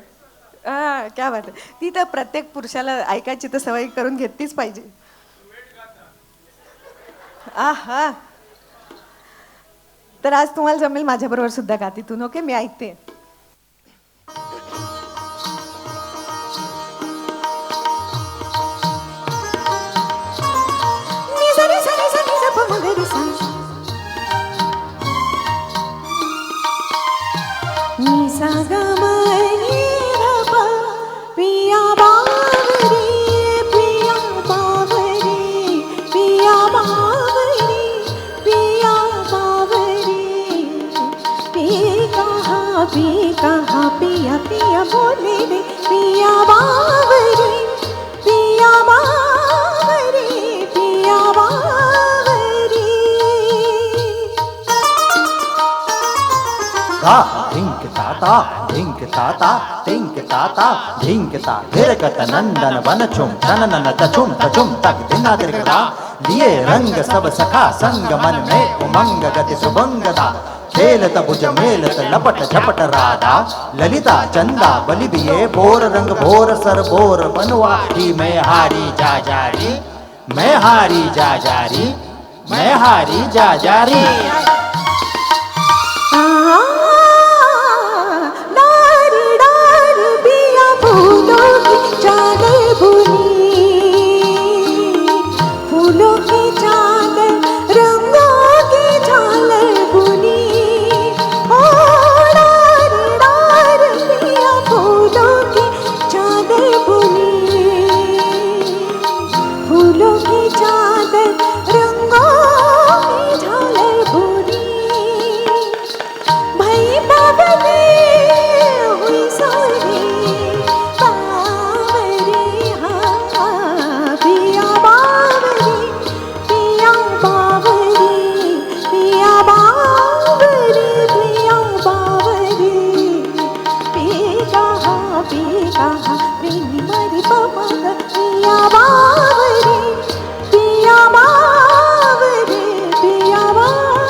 हां क्या बात आहे. ती तर प्रत्येक पुरुषाला ऐकायची तर सवय करून घेतलीच पाहिजे. आहा तर आज तुम्हाला जमेल माझ्याबरोबर सुद्धा गातीतून. ओके मी ऐकते. कहाँ पिया पिया बोले रे पिया बावरी, पिया बावरी, पिया बावरी. ता धिंक ताता धिंक ताता धिंक ताता धिंक ता धिरकत नंदन वन चुम तननन तचुम तचुम तक दिना दिरकता लिए रंग सब सखा संग मन में उमंग गति सुभंगदा खेलत भुज मेलत लपट झपट राधा ललिता चंदा बलि बिये बोर रंग भोर सर बोर बनवा ही मैं हारी जा जारी, मैं हारी जा जारी, मैं हारी जा जारी. डार डार पिया फूलों की चादर बुनी, फूलों की चादर रंगों की झालर बुनी. ओ डार डार पिया फूलों की चादर बुनी, फूलों की चादर रंगों की झालर बुनी. भाई बाबले हुई सारी बावरी, हाँ पिया बावरी, पिया बावरी, पिया बावरी, पिया बावरी. पी कहा प्रेमी मरी पमग पिया बावरी, पिया बावरी, पिया बावरी.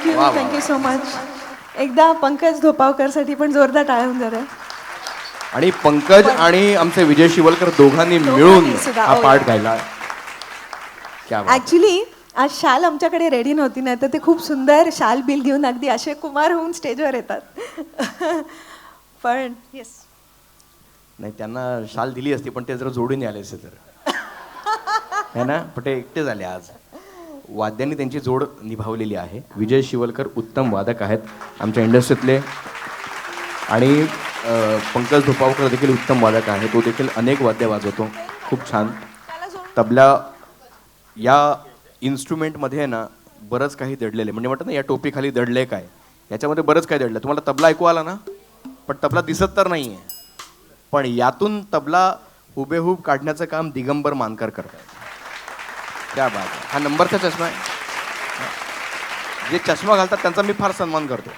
थँक्यू वा, वा, थँक्यू सो मच. एकदा पंकज धोपावकरसाठी पण जोरदार टाळ्या होऊन जरा. आणि पंकज आणि आमचे विजय शिवलकर दोघांनी दोघांनी मिळून सुद्धा, हा हो. पार्ट गायला. क्या बात. ऍक्च्युली आज शाल आमच्याकडे रेडी नव्हती, नाही तर ते खूप सुंदर शाल बिल घेऊन अगदी अक्षय कुमार होऊन स्टेजवर येतात. पण येस, नाही त्यांना शाल दिली असती पण ते जरा जोडून आले असते तर है ना, पण ते एकटे झाले. आज वाद्यांनी त्यांची जोड निभावलेली आहे. विजय शिवलकर उत्तम वादक आहेत आमच्या इंडस्ट्रीतले, आणि पंकज धोपावकर देखील उत्तम वादक आहे. तो देखील अनेक वाद्य वाजवतो, खूप छान. तबला या इन्स्ट्रुमेंटमध्ये आहे ना बरंच काही दडलेलं आहे. म्हणजे म्हणतात ना या टोपीखाली दडले काय, याच्यामध्ये बरंच काही दडलं. तुम्हाला तबला ऐकू आला ना, पण तबला दिसत तर नाही आहे, पण यातून तबला हुबेहूब काढण्याचं काम दिगंबर मानकर करतात. क्या बात आहे. हा नंबरचा चष्मा आहे. जे चष्मा घालतात त्यांचा मी फार सन्मान करतो,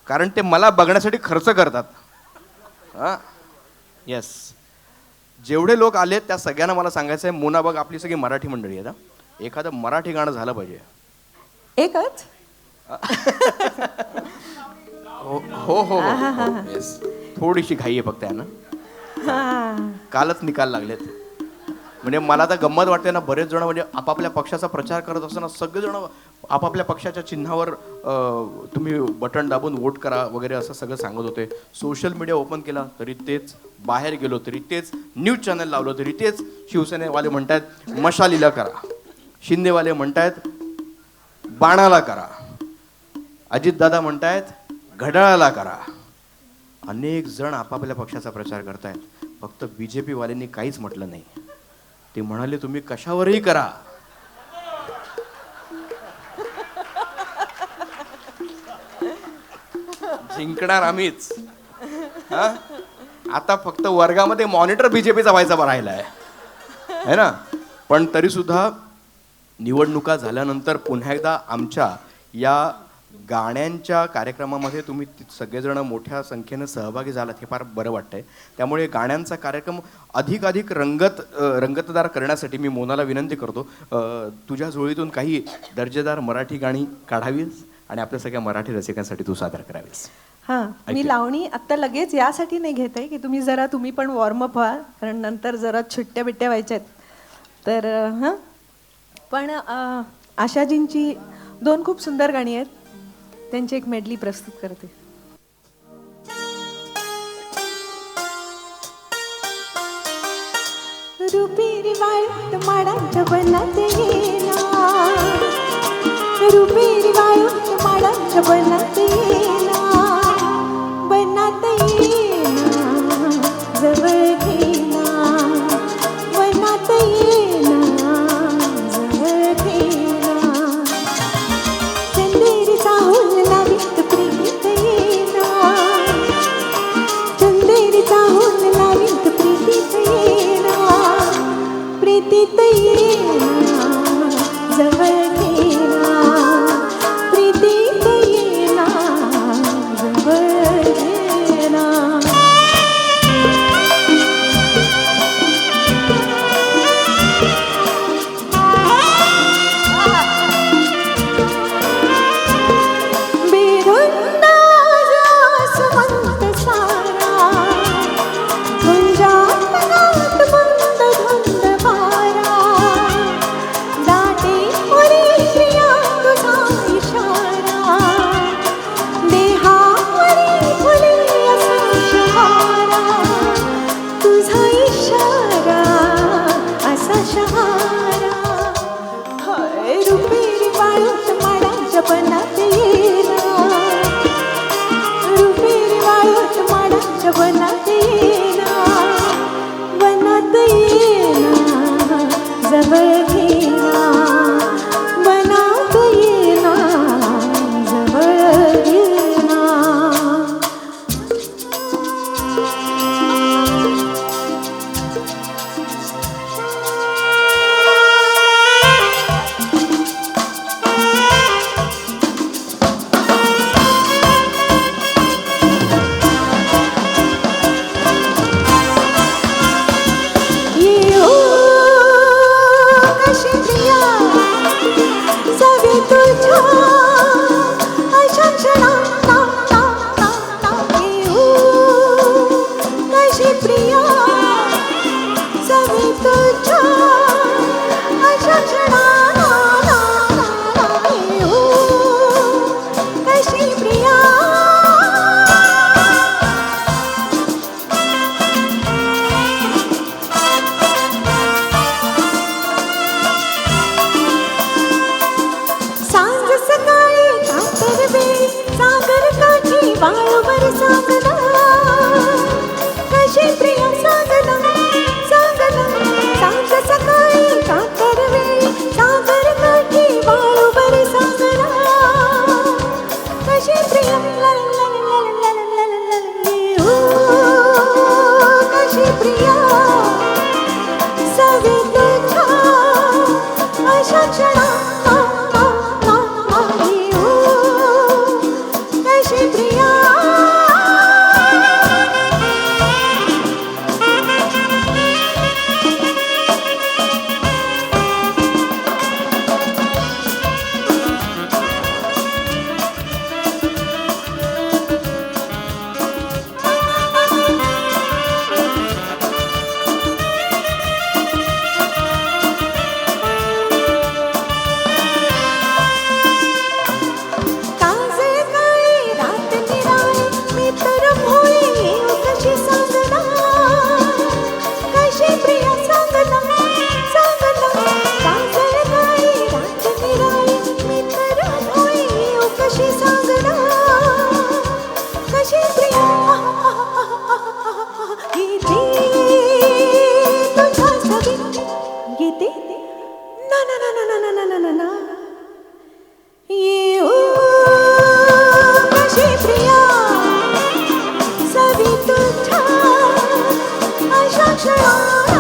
कारण ते मला बघण्यासाठी खर्च करतात. हां येस, जेवढे लोक आले त्या सगळ्यांना मला सांगायचं आहे, मोना बघ आपली सगळी मराठी मंडळी आहे ना, एखादं मराठी गाणं झालं पाहिजे. एकच. हो हो हो येस, थोडीशी घाई आहे फक्त आहे ना. कालच निकाल लागलेत. म्हणजे मला आता गंमत वाटते ना, बरेच जण म्हणजे आपापल्या पक्षाचा प्रचार करत असताना सगळेजण आपापल्या पक्षाच्या चिन्हावर तुम्ही बटन दाबून वोट करा वगैरे असं सगळं सांगत होते. सोशल मीडिया ओपन केला तरी तेच, बाहेर गेलो तरी तेच, न्यूज चॅनल लावलं तरी तेच. शिवसेनेवाले म्हणतायत मशालीला करा, शिंदेवाले म्हणतायत बाणाला करा, अजितदादा म्हणतायत घड्याळाला करा. अनेक जण आपापल्या पक्षाचा प्रचार करतायत. फक्त BJP वाल्यांनी काहीच म्हटलं नाही. ते म्हणाले तुम्ही कशावरही करा. जिंकणार आम्हीच. हा? आता फक्त वर्गामध्ये मॉनिटर BJPचा व्हायचा राहिलाय है ना. पण तरी सुद्धा निवडणुका झाल्यानंतर पुन्हा एकदा आमच्या या गाण्यांच्या कार्यक्रमामध्ये तुम्ही सगळेजण मोठ्या संख्येनं सहभागी झालात, हे फार बरं वाटतंय. त्यामुळे गाण्यांचा कार्यक्रम अधिकाधिक रंगतदार करण्यासाठी मी मोनाला विनंती करतो, तुझ्या झोळीतून काही दर्जेदार मराठी गाणी काढावीस आणि आपल्या सगळ्या मराठी रसिकांसाठी तू सादर करावीस. हां, मी लावणी आत्ता लगेच यासाठी नाही घेत आहे की तुम्ही पण वॉर्मअप व्हा, कारण नंतर जरा छुट्ट्या बिट्ट्या व्हायच्या आहेत. तर हां, पण आशाजींची 2 खूप सुंदर गाणी आहेत, त्यांची एक मेडली प्रस्तुत करते. रुपेरी वाळूत माडांच्या बनात येना, रुपेरी वाळूत माडांच्या बनात येना, बनात येना जवळ घेना, बनात येना जवळ घेना, चंदेरीचा हुल लावीत प्रीतीत येना, चंदेरीचा हुल लावीत प्रीतीत येना, प्रीतीत येना जवळ घेना, प्रीतीत येना जवळ घेना. बेधुंदा जास्वंत सारा, गुंजात मनात मंद धुंद वारा, दाटे उरी प्रिया तुझा इशारा, देहावरी फुले असा शहारा, तुझा इशारा असा शहारा. हाय रुपेरी वाळूत माडांच्या बनात येना, रुपेरी वाळूत माडांच्या बनात येना, बनात येना जवळ घेना, बनात येना जवळ घेना. ये ओ ना ना ना ना ना ना ना ना ये ओ कशी प्रिया सवी तुझ्या अशा क्षणाला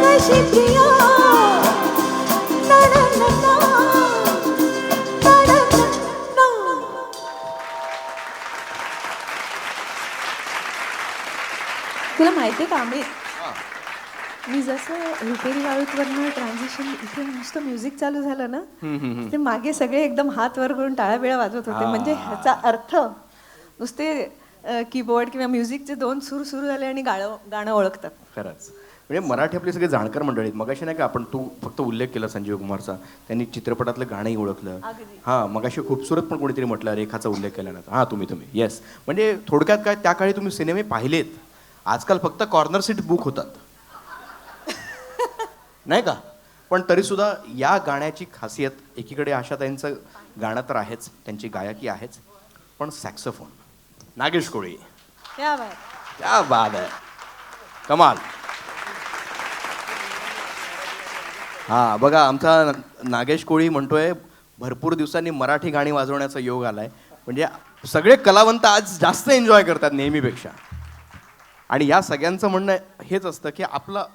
कशी प्रिया ना ना ना ना ना ना ना. तुला माहिती आहे का आम्ही मी जसं रुपेरी वाळूतवरनं ट्रान्झिशन इथे नुसतं म्युझिक चालू झालं ना ते मागे सगळे एकदम हात वर करून टाळ्याबिळ्या वाजवत होते म्हणजे ह्याचा अर्थ नुसते कीबोर्ड किंवा म्युझिकचे 2 सूर सुरू झाले आणि गाणं ओळखतात. खरंच म्हणजे मराठी आपली सगळे जाणकार मंडळी आहेत. मगाशी नाही का आपण तू फक्त उल्लेख केला संजीव कुमारचा, त्यांनी चित्रपटातलं गाणंही ओळखलं. हां मगाशी खूपसुरत पण कोणीतरी म्हटलं रेखाचा उल्लेख केला नव्हता. हां तुम्ही येस म्हणजे थोडक्यात काय त्या काळी तुम्ही सिनेमे पाहिलेत. आजकाल फक्त कॉर्नर सीट बुक होतात नाही का, पण तरीसुद्धा या गाण्याची खासियत एकीकडे आशाताईंचं गाणं तर आहेच, त्यांची गायकी आहेच, पण सॅक्सोफोन नागेश कोळी क्या बात. क्या बात आहे, कमाल. हा बघा आमचा नागेश कोळी म्हणतोय भरपूर दिवसांनी मराठी गाणी वाजवण्याचा योग आलाय. म्हणजे सगळे कलावंत आज जास्त एन्जॉय करतात नेहमीपेक्षा. आणि या सगळ्यांचं म्हणणं हेच असतं की आपलं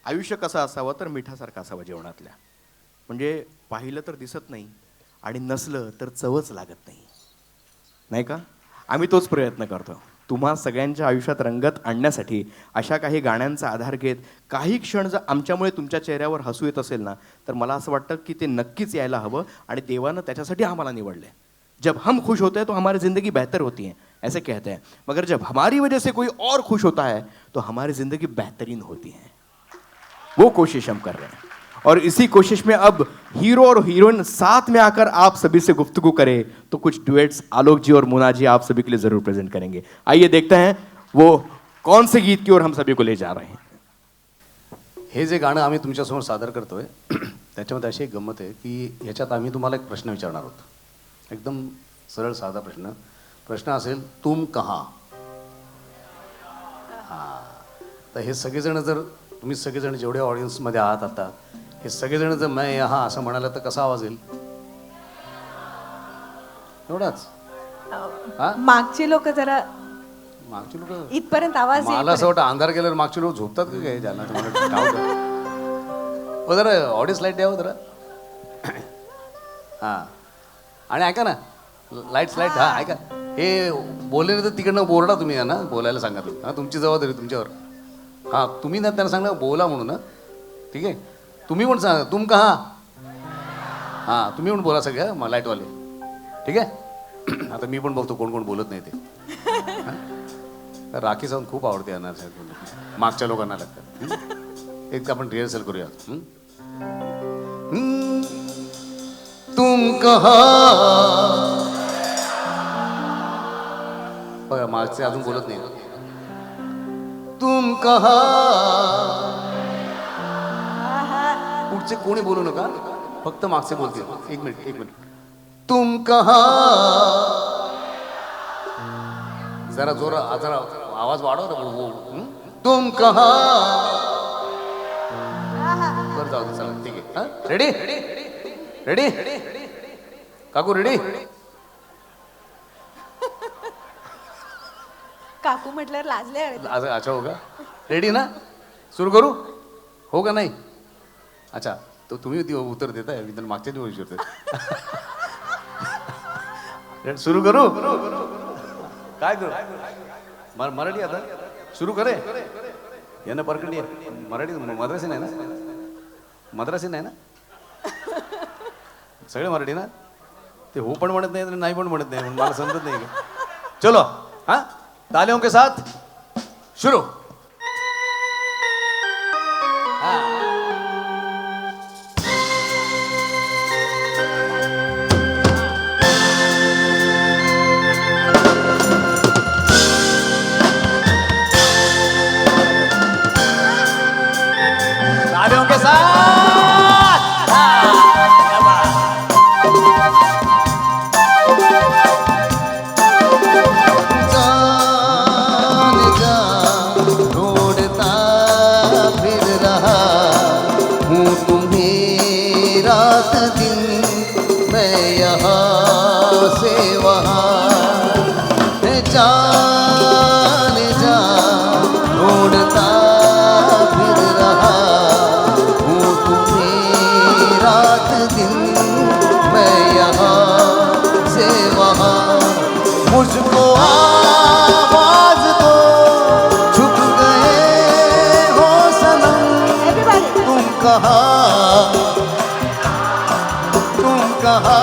आयुष्य कसं असावं तर मिठासारखं असावं जेवणातल्या. म्हणजे पाहिलं तर दिसत नाही आणि नसलं तर चवच लागत नाही, नाही का. आम्ही तोच प्रयत्न करतो तुम्हा सगळ्यांच्या आयुष्यात रंगत आणण्यासाठी. अशा काही गाण्यांचा आधार घेत काही क्षण जर आमच्यामुळे तुमच्या चेहऱ्यावर हसू येत असेल ना तर मला असं वाटतं की ते नक्कीच यायला हवं आणि देवानं त्याच्यासाठी आम्हाला निवडलं आहे. जब हम खुश होते हैं तो हमारी ज़िंदगी बेहतर होती है ऐसे कहते हैं, मगर जब हमारी वजह से कोई और खुश होता है तो हमारी ज़िंदगी बेहतरीन होती है. वो कोशिश हम कर रहे हैं और इसी कोशिश में अब हीरो और हीरोइन साथ में आकर आप सभी से गुफ्तगू करें तो कुछ डुएट्स आलोक जी और मुना जी आप सभी के लिए जरूर प्रेजेंट करेंगे. आइए देखते हैं वो कौन से गीत की ओर हम सभी को ले जा रहे हैं. हे जे गाणं आम्ही तुमच्यासमोर सादर करतोय त्याच्यामध्ये अशी एक गंमत आहे की ह्याच्यात आम्ही तुम्हाला एक प्रश्न विचारणार आहोत. एकदम सरळ साधा प्रश्न असेल तुम कहाँ. हां तर हे सगळेजण जर तुम्ही सगळेजण जेवढे ऑडियन्समध्ये आहात आता हे सगळेजण जर मैं यहाँ असं म्हणाला तर कसा आवाज येईल. एवढाच. मागची लोक जरा मागची लोक इथपर्यंत आवाज मला असं वाटतं अंधार गेल्यावर मागची लोक झोपतात का काय ज्यांना तुम्हाला डाऊट आहे. हो जरा ऑडियन्स लाईट द्यावं जरा. हां आणि ऐका ना लाईट्स लाईट हां ऐका हे बोलले तर तिकडनं बोरडा तुम्ही ना बोलायला सांगा तुम्ही. हां तुमची जबाबदारी तुमच्यावर. हां तुम्ही ना त्यांना सांगा बोला म्हणून ना ठीक आहे. तुम्ही पण सांगा तुम कहा. हां तुम्ही पण बोला सगळ्या मग लाईटवाले ठीक आहे. आता मी पण बघतो कोण कोण बोलत नाही ते. राखी सावंत खूप आवडते यांना मागच्या लोकांना लागतात. एक आपण रिहर्सल करूया. तुम कहा. बघा मागचे अजून बोलत नाही. तुम कहा. पुढचे कोणी बोलू नका फक्त मागचे बोलतील. एक मिनिट तुम कहा. जरा जरा आवाज वाढव ना. तुम कहा. बरं जाऊ दे चला ठीक आहे. रेडी रेडी काकू रेडी. काकू म्हटल्यावर लाजले. अच्छा हो का रेडी ना सुरू करू हो का नाही. अच्छा तो तुम्ही उत्तर देताय मी तर मागच्या दिवस विचारते. सुरू करू काय करू मराठी आता सुरू करे यांना परकंडी मराठी मद्रासी नाही ना सगळे मराठी ना. ते हो पण म्हणत नाही नाही पण म्हणत नाही मला समजत नाही. चलो हां तालियों के साथ शुरू. तालियों के साथ जान जा ढूंढता फिर रहा कहा तुम कहा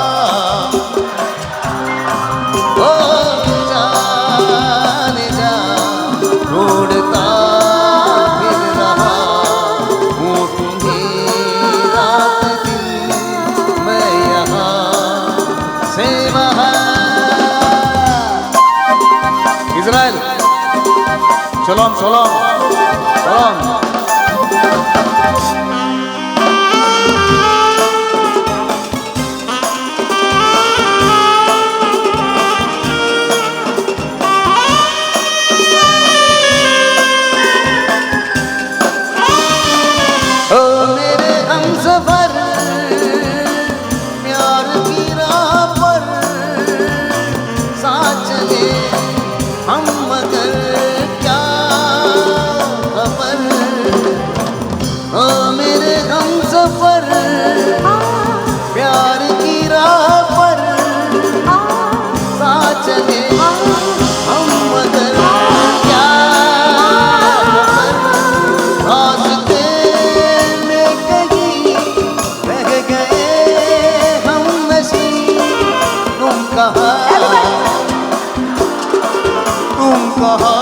ओ जाने जा ढूंढता फिर रहा हूँ तुम्हें रात दिन मैं यहाँ से वहाँ इज़राइल शलोम शलोम शलोम ओ मेरे हमसफर प्यार की राह पर साथ चले हम मगर क्या खबर ओ मेरे हमसफर प्यार की राह पर साथ चले हम मगर क्या खबर रास्ते में कहीं रह गए हम नशी तुम कहाँ तुम कहाँ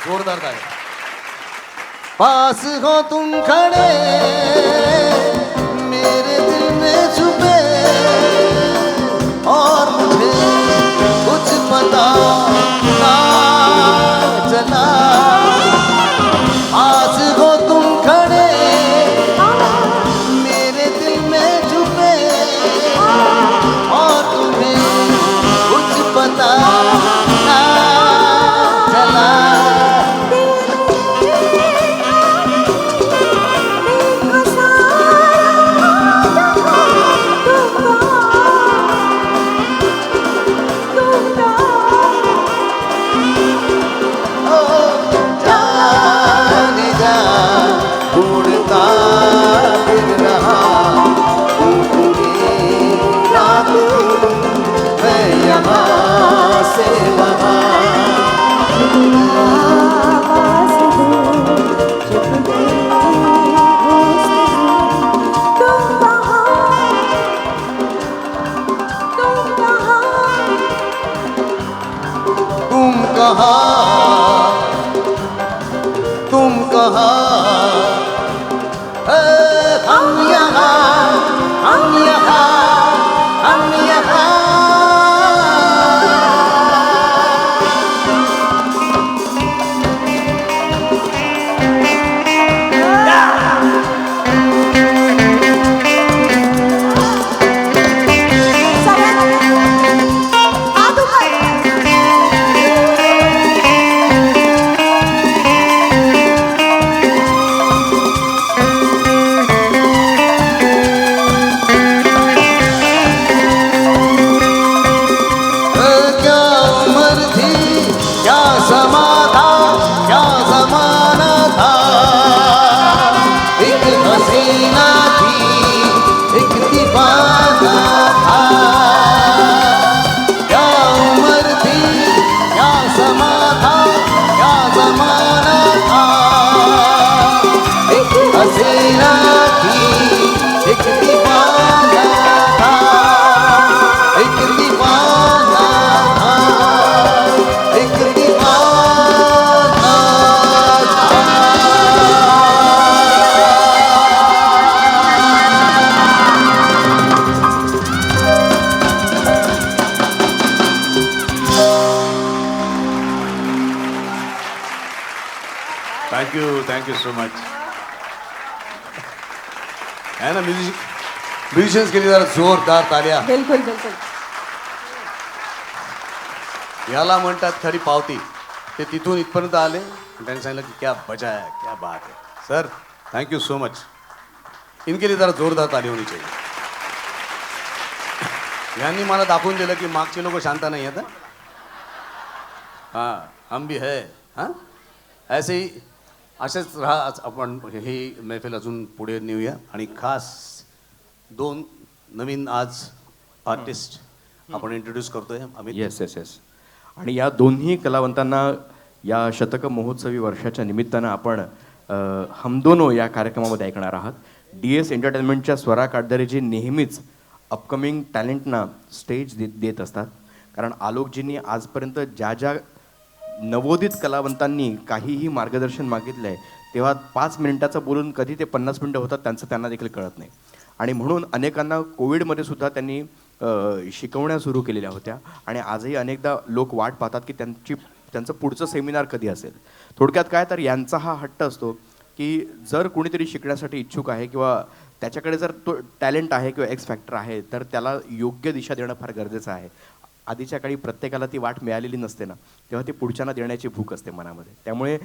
जोरदार ताली पास हो तुम खड़े मेरे दिल में छुपे और मुझे कुछ पता ना चला पास हो तुम खड़े मेरे दिल में छुपे और तुम्हें कुछ पता ना चला देखो सारा कहाँ हम यहाँ हम यहाँ हम यहाँ थैंक यू सो मच. है ना म्युझिशियन्स के लिए जरा जोरदार ताल्या. बिलकुल बिलकुल. याला म्हणतात खरी पावती. ते तिथून इथपर्यंत आले आणि त्यांनी सांगितलं की क्या बजा है, क्या बात है. Sir thank you so much. इनके लिए जरा जोरदार ताली होनी चाहिए. यांनी मला दाखवून दिलं की मागची लोक शांत नाही आहेत. हां हम भी है. हां ऐसे ही असेच राहा. आपण ही मैफिल अजून पुढे नेऊया. आणि खास 2 नवीन आज आर्टिस्ट आपण इंट्रोड्यूस करतोय. आम्ही येस येस येस. आणि या दोन्ही कलावंतांना या शतक महोत्सवी वर्षाच्या निमित्तानं आपण हम दोनो या कार्यक्रमामध्ये ऐकणार आहात. DS एंटरटेनमेंटच्या स्वरा काटदरे जी नेहमीच अपकमिंग टॅलेंटना स्टेज देत असतात. कारण आलोकजींनी आजपर्यंत ज्या ज्या नवोदित कलावंतांनी काहीही मार्गदर्शन मागितलं आहे तेव्हा 5 मिनिटाचं बोलून कधी ते 50 मिनिटं होतात त्यांचं त्यांना देखील कळत नाही. आणि म्हणून अनेकांना कोविडमध्ये सुद्धा त्यांनी शिकवण्या सुरू केलेल्या होत्या. आणि आजही अनेकदा लोक वाट पाहतात की त्यांचं पुढचं सेमिनार कधी असेल. थोडक्यात काय तर यांचा हा हट्ट असतो की जर कोणीतरी शिकण्यासाठी इच्छुक आहे किंवा त्याच्याकडे जर तो टॅलेंट आहे किंवा एक्स फॅक्टर आहे तर त्याला योग्य दिशा देणं फार गरजेचं आहे. आधीच्या काळी प्रत्येकाला ती वाट मिळालेली नसते ना, तेव्हा ती पुढच्यांना देण्याची भूक असते मनामध्ये. त्यामुळे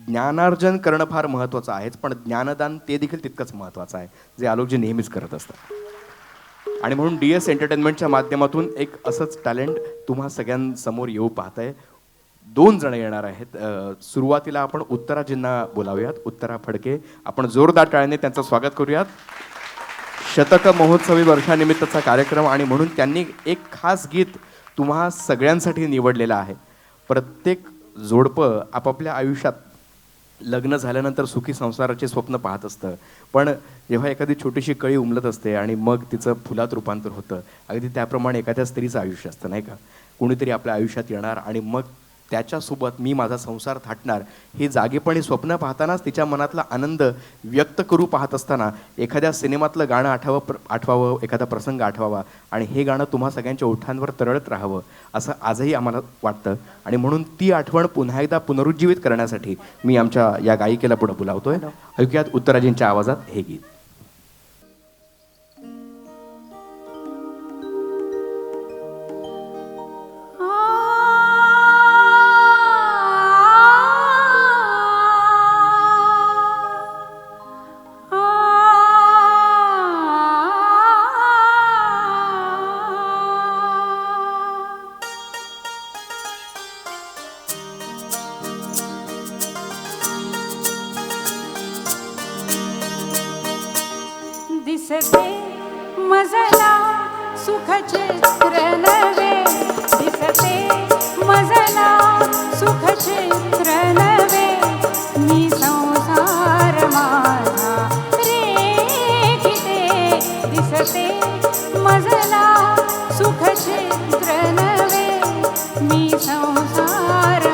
ज्ञानार्जन करणं फार महत्त्वाचं आहेच, पण ज्ञानदान ते देखील तितकंच महत्त्वाचं आहे जे आलोकजी नेहमीच करत असतात. आणि म्हणून DS एंटरटेनमेंटच्या माध्यमातून एक असंच टॅलेंट तुम्हा सगळ्यांसमोर येऊ पाहत आहे. 2 जण येणार आहेत. सुरुवातीला आपण उत्तराजींना बोलावूयात. उत्तरा फडके. आपण जोरदार टाळ्याने त्यांचं स्वागत करूयात. शतक महोत्सवी वर्षानिमित्तचा कार्यक्रम आणि म्हणून त्यांनी एक खास गीत तुम्हा सगळ्यांसाठी निवडलेलं आहे. प्रत्येक जोडपं आपापल्या आयुष्यात लग्न झाल्यानंतर सुखी संसाराचे स्वप्न पाहत असतं, पण जेव्हा एखादी छोटीशी कळी उमलत असते आणि मग तिचं फुलात रूपांतर होतं, अगदी त्याप्रमाणे एखाद्या स्त्रीचं आयुष्य असतं नाही का. कोणीतरी आपल्या आयुष्यात येणार आणि मग त्याच्यासोबत मी माझा संसार थाटणार हे जागेपणी स्वप्न पाहतानाच तिच्या मनातला आनंद व्यक्त करू पाहत असताना एखाद्या सिनेमातलं गाणं आठवावं, एखादा प्रसंग आठवावा आणि हे गाणं तुम्हा सगळ्यांच्या ओठांवर तरळत राहावं असं आजही आम्हाला वाटतं. आणि म्हणून ती आठवण पुन्हा एकदा पुनरुज्जीवित करण्यासाठी मी आमच्या या गायिकेला पुढे बोलावतोय. ऐकूयात उत्तराजींच्या आवाजात हे गीत. दिसते मजला सुखचित्र नवे. दिसते मजला सुखचित्र नवे. मी संसार माझा रेखिते. दिसते मजला सुखचित्र नवे. मी संसार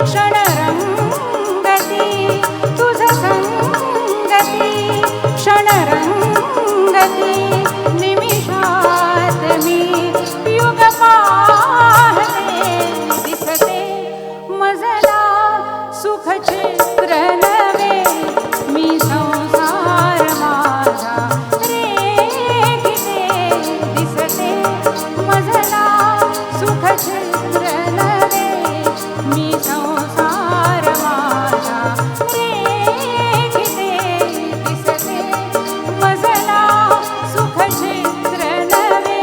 क्षणरंगती तुझ संगती क्षणरंगती निमिषात मी युग पाहते दिसते मजला सुख चित्र नवे मी संसार माझा रेखिते दिसते मजला सुख चित्र नवे मी संसार माझा रेखिते दिसते मजला सुख चित्र नवे.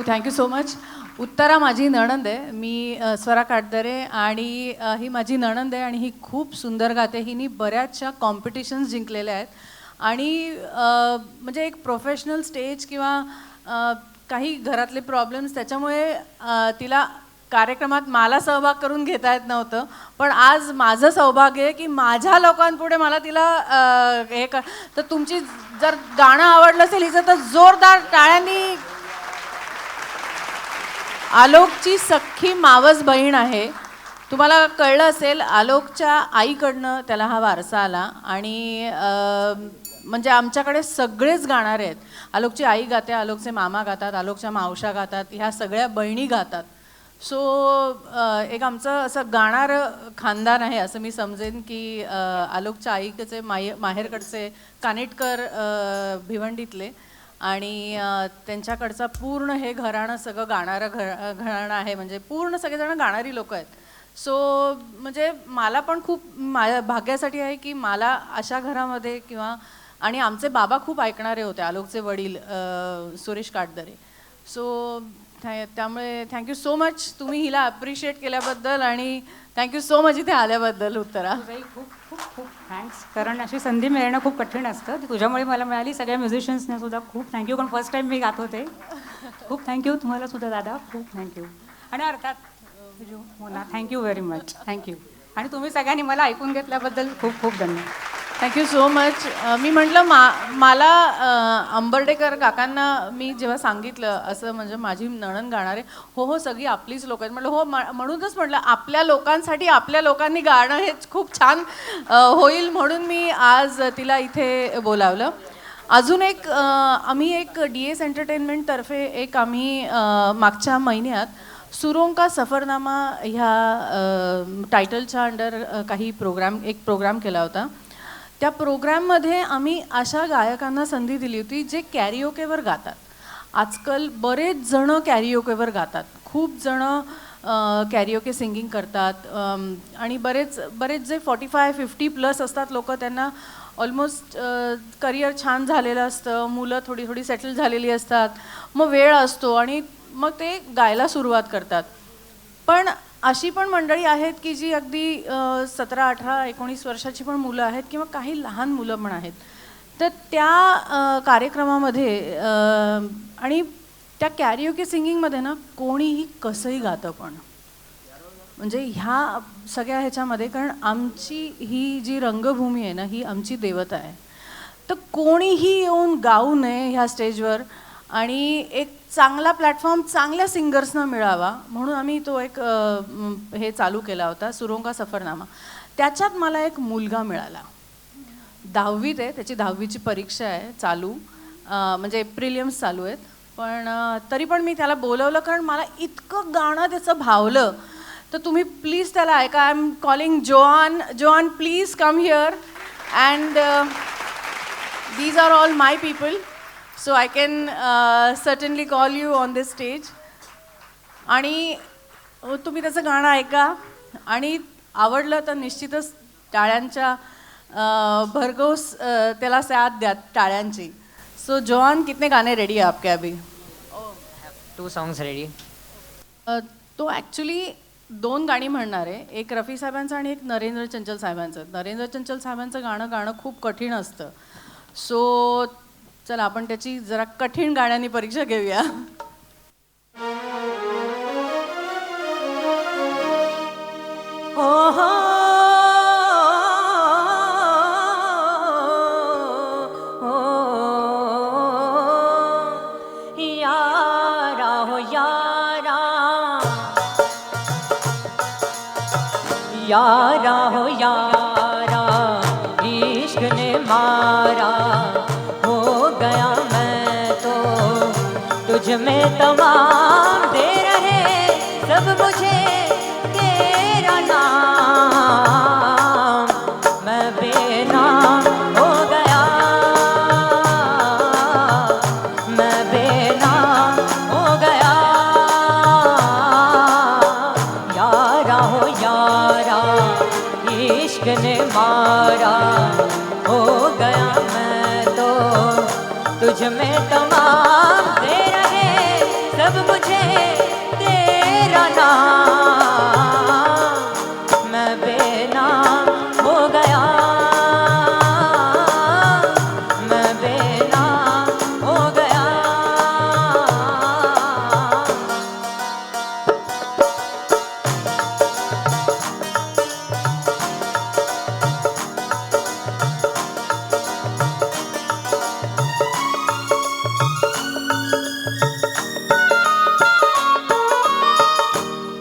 Thank you so much. उत्तरा माझी नणंद आहे. मी स्वरा काटदरे आणि ही माझी नणंद आहे आणि ही खूप सुंदर गाते. हिने बऱ्याचशा कॉम्पिटिशन्स जिंकलेल्या आहेत आणि म्हणजे एक प्रोफेशनल स्टेज किंवा काही घरातले प्रॉब्लेम्स त्याच्यामुळे तिला कार्यक्रमात मला सहभाग करून घेता येत नव्हतं. पण आज माझं सौभाग्य आहे की माझ्या लोकांपुढे मला तिला तर तुमची जर गाणं आवडलं असेल हिचं तर जोरदार टाळ्यांनी. आलोकची सख्खी मावस बहीण आहे. तुम्हाला कळलं असेल आलोकच्या आईकडनं त्याला हा वारसा आला आणि म्हणजे आमच्याकडे सगळेच गाणारे आहेत. आलोकची आई गाते, आलोकचे मामा गातात, आलोकच्या मावशा गातात, ह्या सगळ्या बहिणी गातात. सो एक आमचं असं गाणारं खानदान आहे असं मी समजेन की आलोकच्या आईकडचे माहेरकडचे कानेटकर भिवंडीतले आणि त्यांच्याकडचा पूर्ण हे घराणं सगळं गाणारं घराणं आहे. म्हणजे पूर्ण सगळेजण गाणारी लोक आहेत. सो म्हणजे मला पण खूप माझ्या भाग्यासाठी आहे की मला अशा घरामध्ये किंवा आणि आमचे बाबा खूप ऐकणारे होते, आलोकचे वडील सुरेश काटदरे. सो त्यामुळे थँक्यू सो मच तुम्ही हिला अप्रिशिएट केल्याबद्दल आणि थँक्यू सो मच इथे आल्याबद्दल. उत्तरा खूप खूप खूप थँक्स. कारण अशी संधी मिळणं खूप कठीण असतं. ती तुझ्यामुळे मला मिळाली. सगळ्या म्युझिशियन्सने सुद्धा खूप थँक्यू. कारण फर्स्ट टाईम मी गात होते. खूप थँक्यू तुम्हाला सुद्धा दादा. खूप थँक्यू. आणि अर्थात Mona thank you very much. Thank you. आणि तुम्ही सगळ्यांनी मला ऐकून घेतल्याबद्दल खूप खूप धन्यवाद. Thank you so much. मी म्हटलं मला अंबर्डेकर काकांना मी जेव्हा सांगितलं असं म्हणजे माझी नणंद गाणार आहे, हो सगळी आपलीच लोक आहेत म्हटलं. हो म्हणूनच म्हटलं आपल्या लोकांसाठी आपल्या लोकांनी गाणं हे खूप छान होईल म्हणून मी आज तिला इथे बोलावलं. अजून एक आम्ही एक DS एंटरटेनमेंटतर्फे एक आम्ही मागच्या महिन्यात सुरों का सफरनामा ह्या टायटलच्या अंडर काही एक प्रोग्राम केला होता. त्या प्रोग्राममध्ये आम्ही अशा गायकांना संधी दिली होती जे कॅरिओकेवर गातात. आजकाल बरेच जणं कॅरिओकेवर गातात, खूप जणं कॅरिओके सिंगिंग करतात आणि बरेच जे 45-50+ असतात लोक, त्यांना ऑलमोस्ट करिअर छान झालेलं असतं, मुलं थोडी सेटल झालेली असतात, मग वेळ असतो आणि मग ते गायला सुरुवात करतात. पण अशी पण मंडळी आहेत की जी अगदी 17, 18, 19 वर्षाची पण मुलं आहेत किंवा काही लहान मुलं पण आहेत. तर त्या कार्यक्रमामध्ये आणि त्या कॅरिओके सिंगिंगमध्ये ना कोणीही कसंही गातं. पण म्हणजे ह्या सगळ्या ह्याच्यामध्ये कारण आमची ही जी रंगभूमी आहे ना ही आमची देवता आहे. तर कोणीही येऊन गाऊ नये ह्या स्टेजवर आणि एक चांगला प्लॅटफॉर्म चांगल्या सिंगर्सना मिळावा म्हणून आम्ही तो एक हे चालू केला होता, सुरों का सफरनामा. त्याच्यात मला एक मुलगा मिळाला, 10वीत आहे, त्याची 10वीची परीक्षा आहे चालू, म्हणजे प्रिलियम्स चालू आहेत. पण तरी पण मी त्याला बोलवलं कारण मला इतकं गाणं त्याचं भावलं. तर तुम्ही प्लीज त्याला ऐका. I am calling Joanne please come here and these are all my people. So I can certainly call you on this stage. आणि तुम्ही त्याचं गाणं ऐका आणि आवडलं तर निश्चितच टाळ्यांच्या भरघोस त्याला साथ द्या टाळ्यांची. सो जोआन कितने गाणे रेडी है आपके अभी? 2 songs ready. तो ॲक्च्युली 2 गाणी म्हणणार आहे, एक रफी साहेबांचं आणि एक नरेंद्र चंचल साहेबांचं. नरेंद्र चंचल साहेबांचं गाणं खूप कठीण असतं. सो चला आपण त्याची जरा कठीण गाण्यांनी परीक्षा घेऊया. यारा हो यारा इश्क ने मारा, हो गया मैं तो तुझ में तमाम, दे रहे सब मुझे तेरा नाम, मैं बेनाम हो गया, मैं बेनाम हो गया। यारा हो यारा इश्क ने मारा, हो गया मैं तो तुझ में तमाम, दे रहे सब मुझे तेरा नाम, मैं बेनाम हो गया, मैं बेनाम हो गया।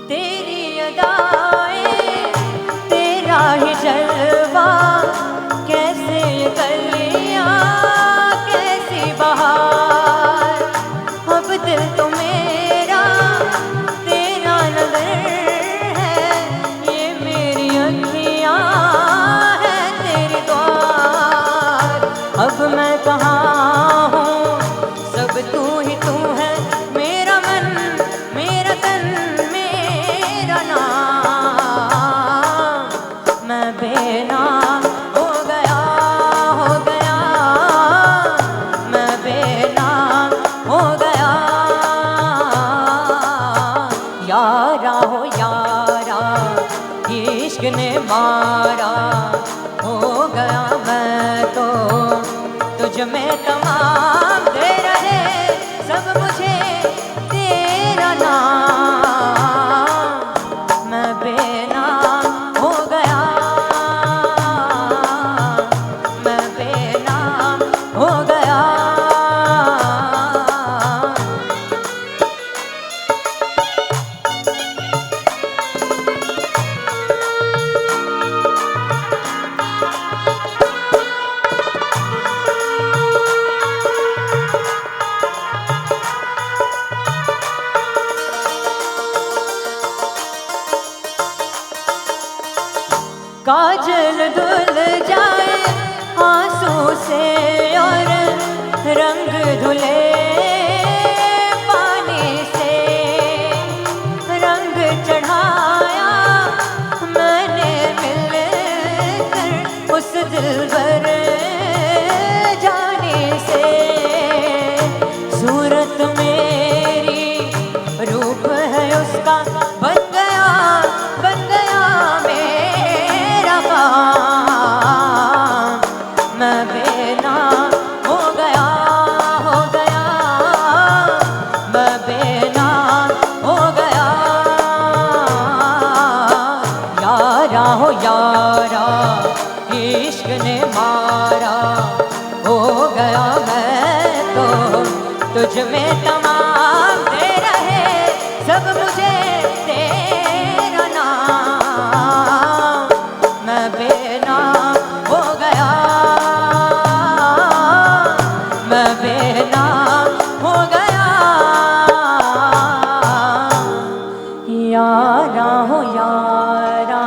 तेरी अदाएं, तेरा ही जलवा, कैसे ये कलियां, कैसी बहार, अब दिल तो मेरा तेरा नजर है, ये मेरी अखियां है तेरी द्वार, अब मैं कहाँ हूँ सब तू ही तू है, मेरा मन मेरा तन मेरा नाम, मैं बेनाम हो गया, हो गया, मैं बेनाम हो गया। यारा हो यारा इश्क ने मारा, हो गया मैं तो तुझ में तमाम, दे रहे सब मुझे तेरा नाम, मैं बेनाम हो गया, मैं बेनाम हो गया। काजल धुल जाए आंसू से और रंग धुले पानी से, रंग चढ़ाया मैंने मिलकर उस दिलबर जाने से, सूरत मेरी रूप है उसका, बन गया मेरा काम, मैं बेनाम हो गया, हो गया, मैं बेनाम हो गया। यारा हो यारा इश्क ने मारा, हो गया मैं तो तुझ में तमाम, दे रहे सब मुझे तेरा नाम, मैं बेनाम हो गया, मैं बेनाम हो गया। यारा हो यारा।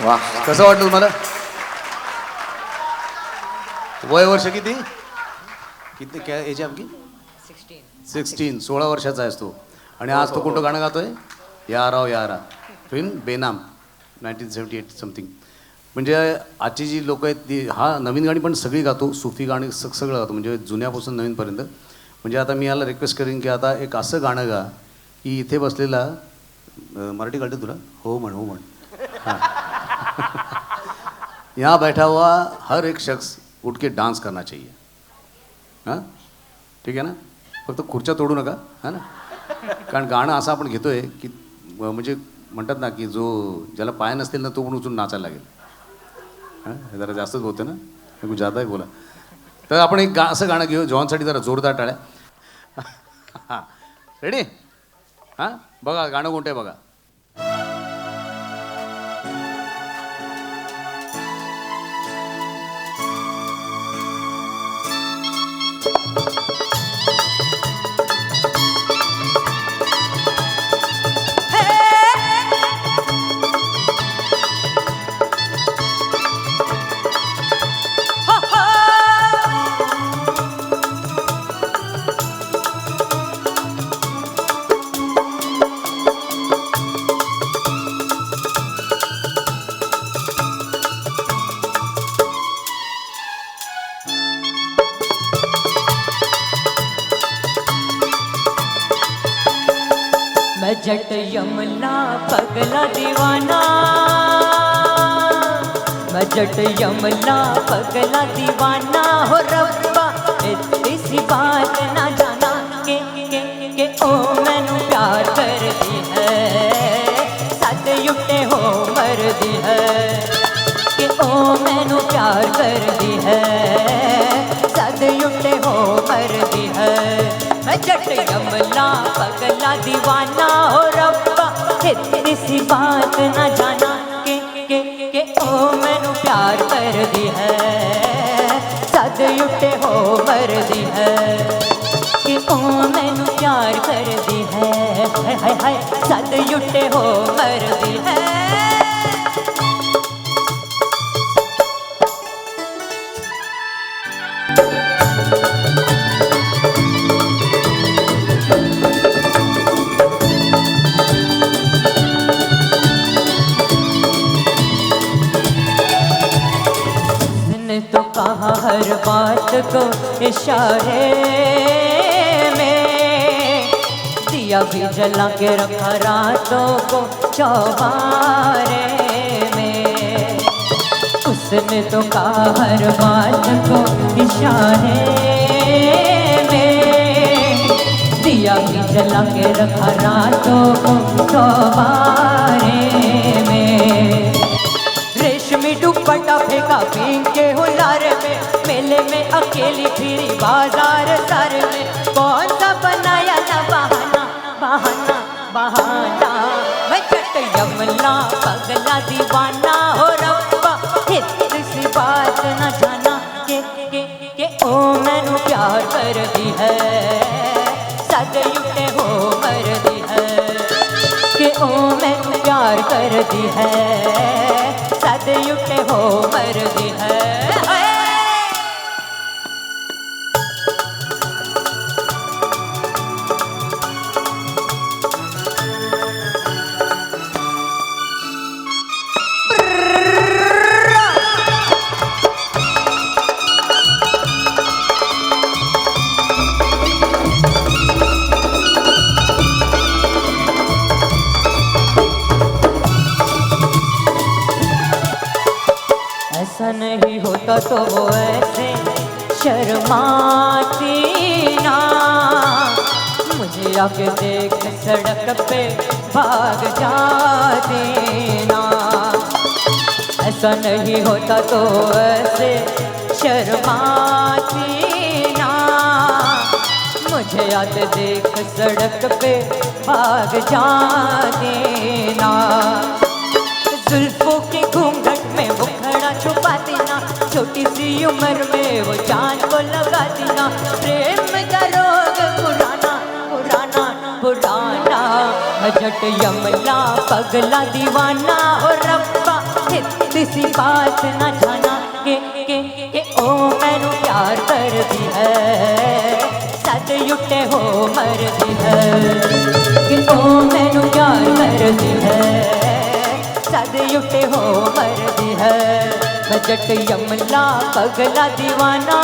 वाह, कसं वाटलं तुम्हाला? वय वर्ष किती किती काय एज आपकी? 16. 16 वर्षाचा आहेस तू, आणि आज तो कोणतं गाणं गातोय? यारा यारा, फिल्म बेनाम 1978 समथिंग. म्हणजे आजची जी लोक आहेत ती हा नवीन गाणी पण सगळी गातो, सुफी गाणी सगळं गातो, म्हणजे जुन्यापासून नवीनपर्यंत. म्हणजे आता मी याला रिक्वेस्ट करेन की आता एक असं गाणं गा की इथे बसलेला मराठी कळते तुला? हो म्हण, हो म्हण. हां. यहाँ बैठा हुआ हर एक शख्स उठ के डांस करना चाहिए. हां, ठीक आहे ना? फक्त खुर्च्या तोडू नका, हां ना? कारण गाणं असं आपण घेतोय की म्हणजे म्हणतात ना की जो ज्याला पाय नसतील ना तो पण उचलून नाचायला लागेल. हां, हे जरा जास्तच बोलते ना, मी जादा आहे बोला. तर आपण एक असं गाणं घेऊ जॉनसाठी, जरा जोरदार टाळ्या. हां, रेडी? हां बघा गाणं कोणतं आहे बघा. मैं जट यमला पगला दीवाना, मैं जट यमला पगला दीवाना हो रब्बा इतनी सी बात ना जाना के ओ मैनू प्यार कर दी है सद युटे हो मर दी है कि ओ मैनू प्यार कर दी है सद युटे हो मर दी है. मैं जट यमला पगला दीवाना हो रब्बा इतनी सी बात ना जाना के ओ मैनू प्यार कर दी है सद युटे हो मर दी है कि ओ मैनू प्यार कर दी है हाय हाय सद युटे हो मर दी है. तो कहा हर बात को इशारे में, दिया भी जला के रखा रातों को चौबारे में. उसने तो कहा हर बात को इशारे में, दिया भी जला के रखा रातों को चौबारे में. रेशमी दुपट्टा फेंका पीन के हुलार में, मेले में अकेली फिरी बाजार सार में. कौन सा बनाया ना बहाना बहाना बहाना. मैं जट यमला पगला दीवाना हो रब्बा इतनी सी बात न जाना के ओ मैनू प्यार कर दी है सद युटे हो मर दी है कि ओ मैनू प्यार कर दी है सद युटे हो मर दी है. ऐसा नहीं होता तो वो ऐसे शर्माती ना, मुझे आके देख सड़क पे भाग जाती ना. ऐसा नहीं होता तो ऐसे शर्माती ना, मुझे आके देख सड़क पे भाग जाती ना. जुल्फों के घूंघट में वो खड़ा छुपाती ना, छोटी सी उम्र में वो जान को लगाती ना. प्रेम का रोग पुराना पुराना पुराना. मैं जट यमला पगला दीवाना हो रब्बा इतनी सी बात ना जाना के ओ मैनू प्यार कर दी है सद युटे हो मर दी है कि ओ मैनू प्यार कर दी है सद युटे हो मर दी है. मैं जट यमला पगला दीवाना.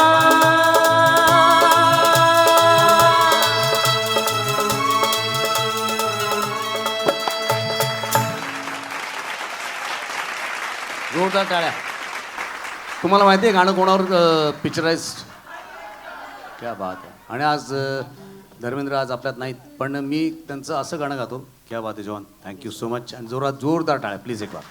जोरदार टाळ्या. तुम्हाला माहिती आहे गाणं कोणावर पिक्चराइज्ड? क्या बात आहे. आणि आज धर्मेंद्र आज आपल्यात नाहीत, पण मी त्यांचं असं गाणं गातो. क्या बात आहे जॉन. Thank you so much. आणि जोरदार टाळ्या प्लीज एक बार.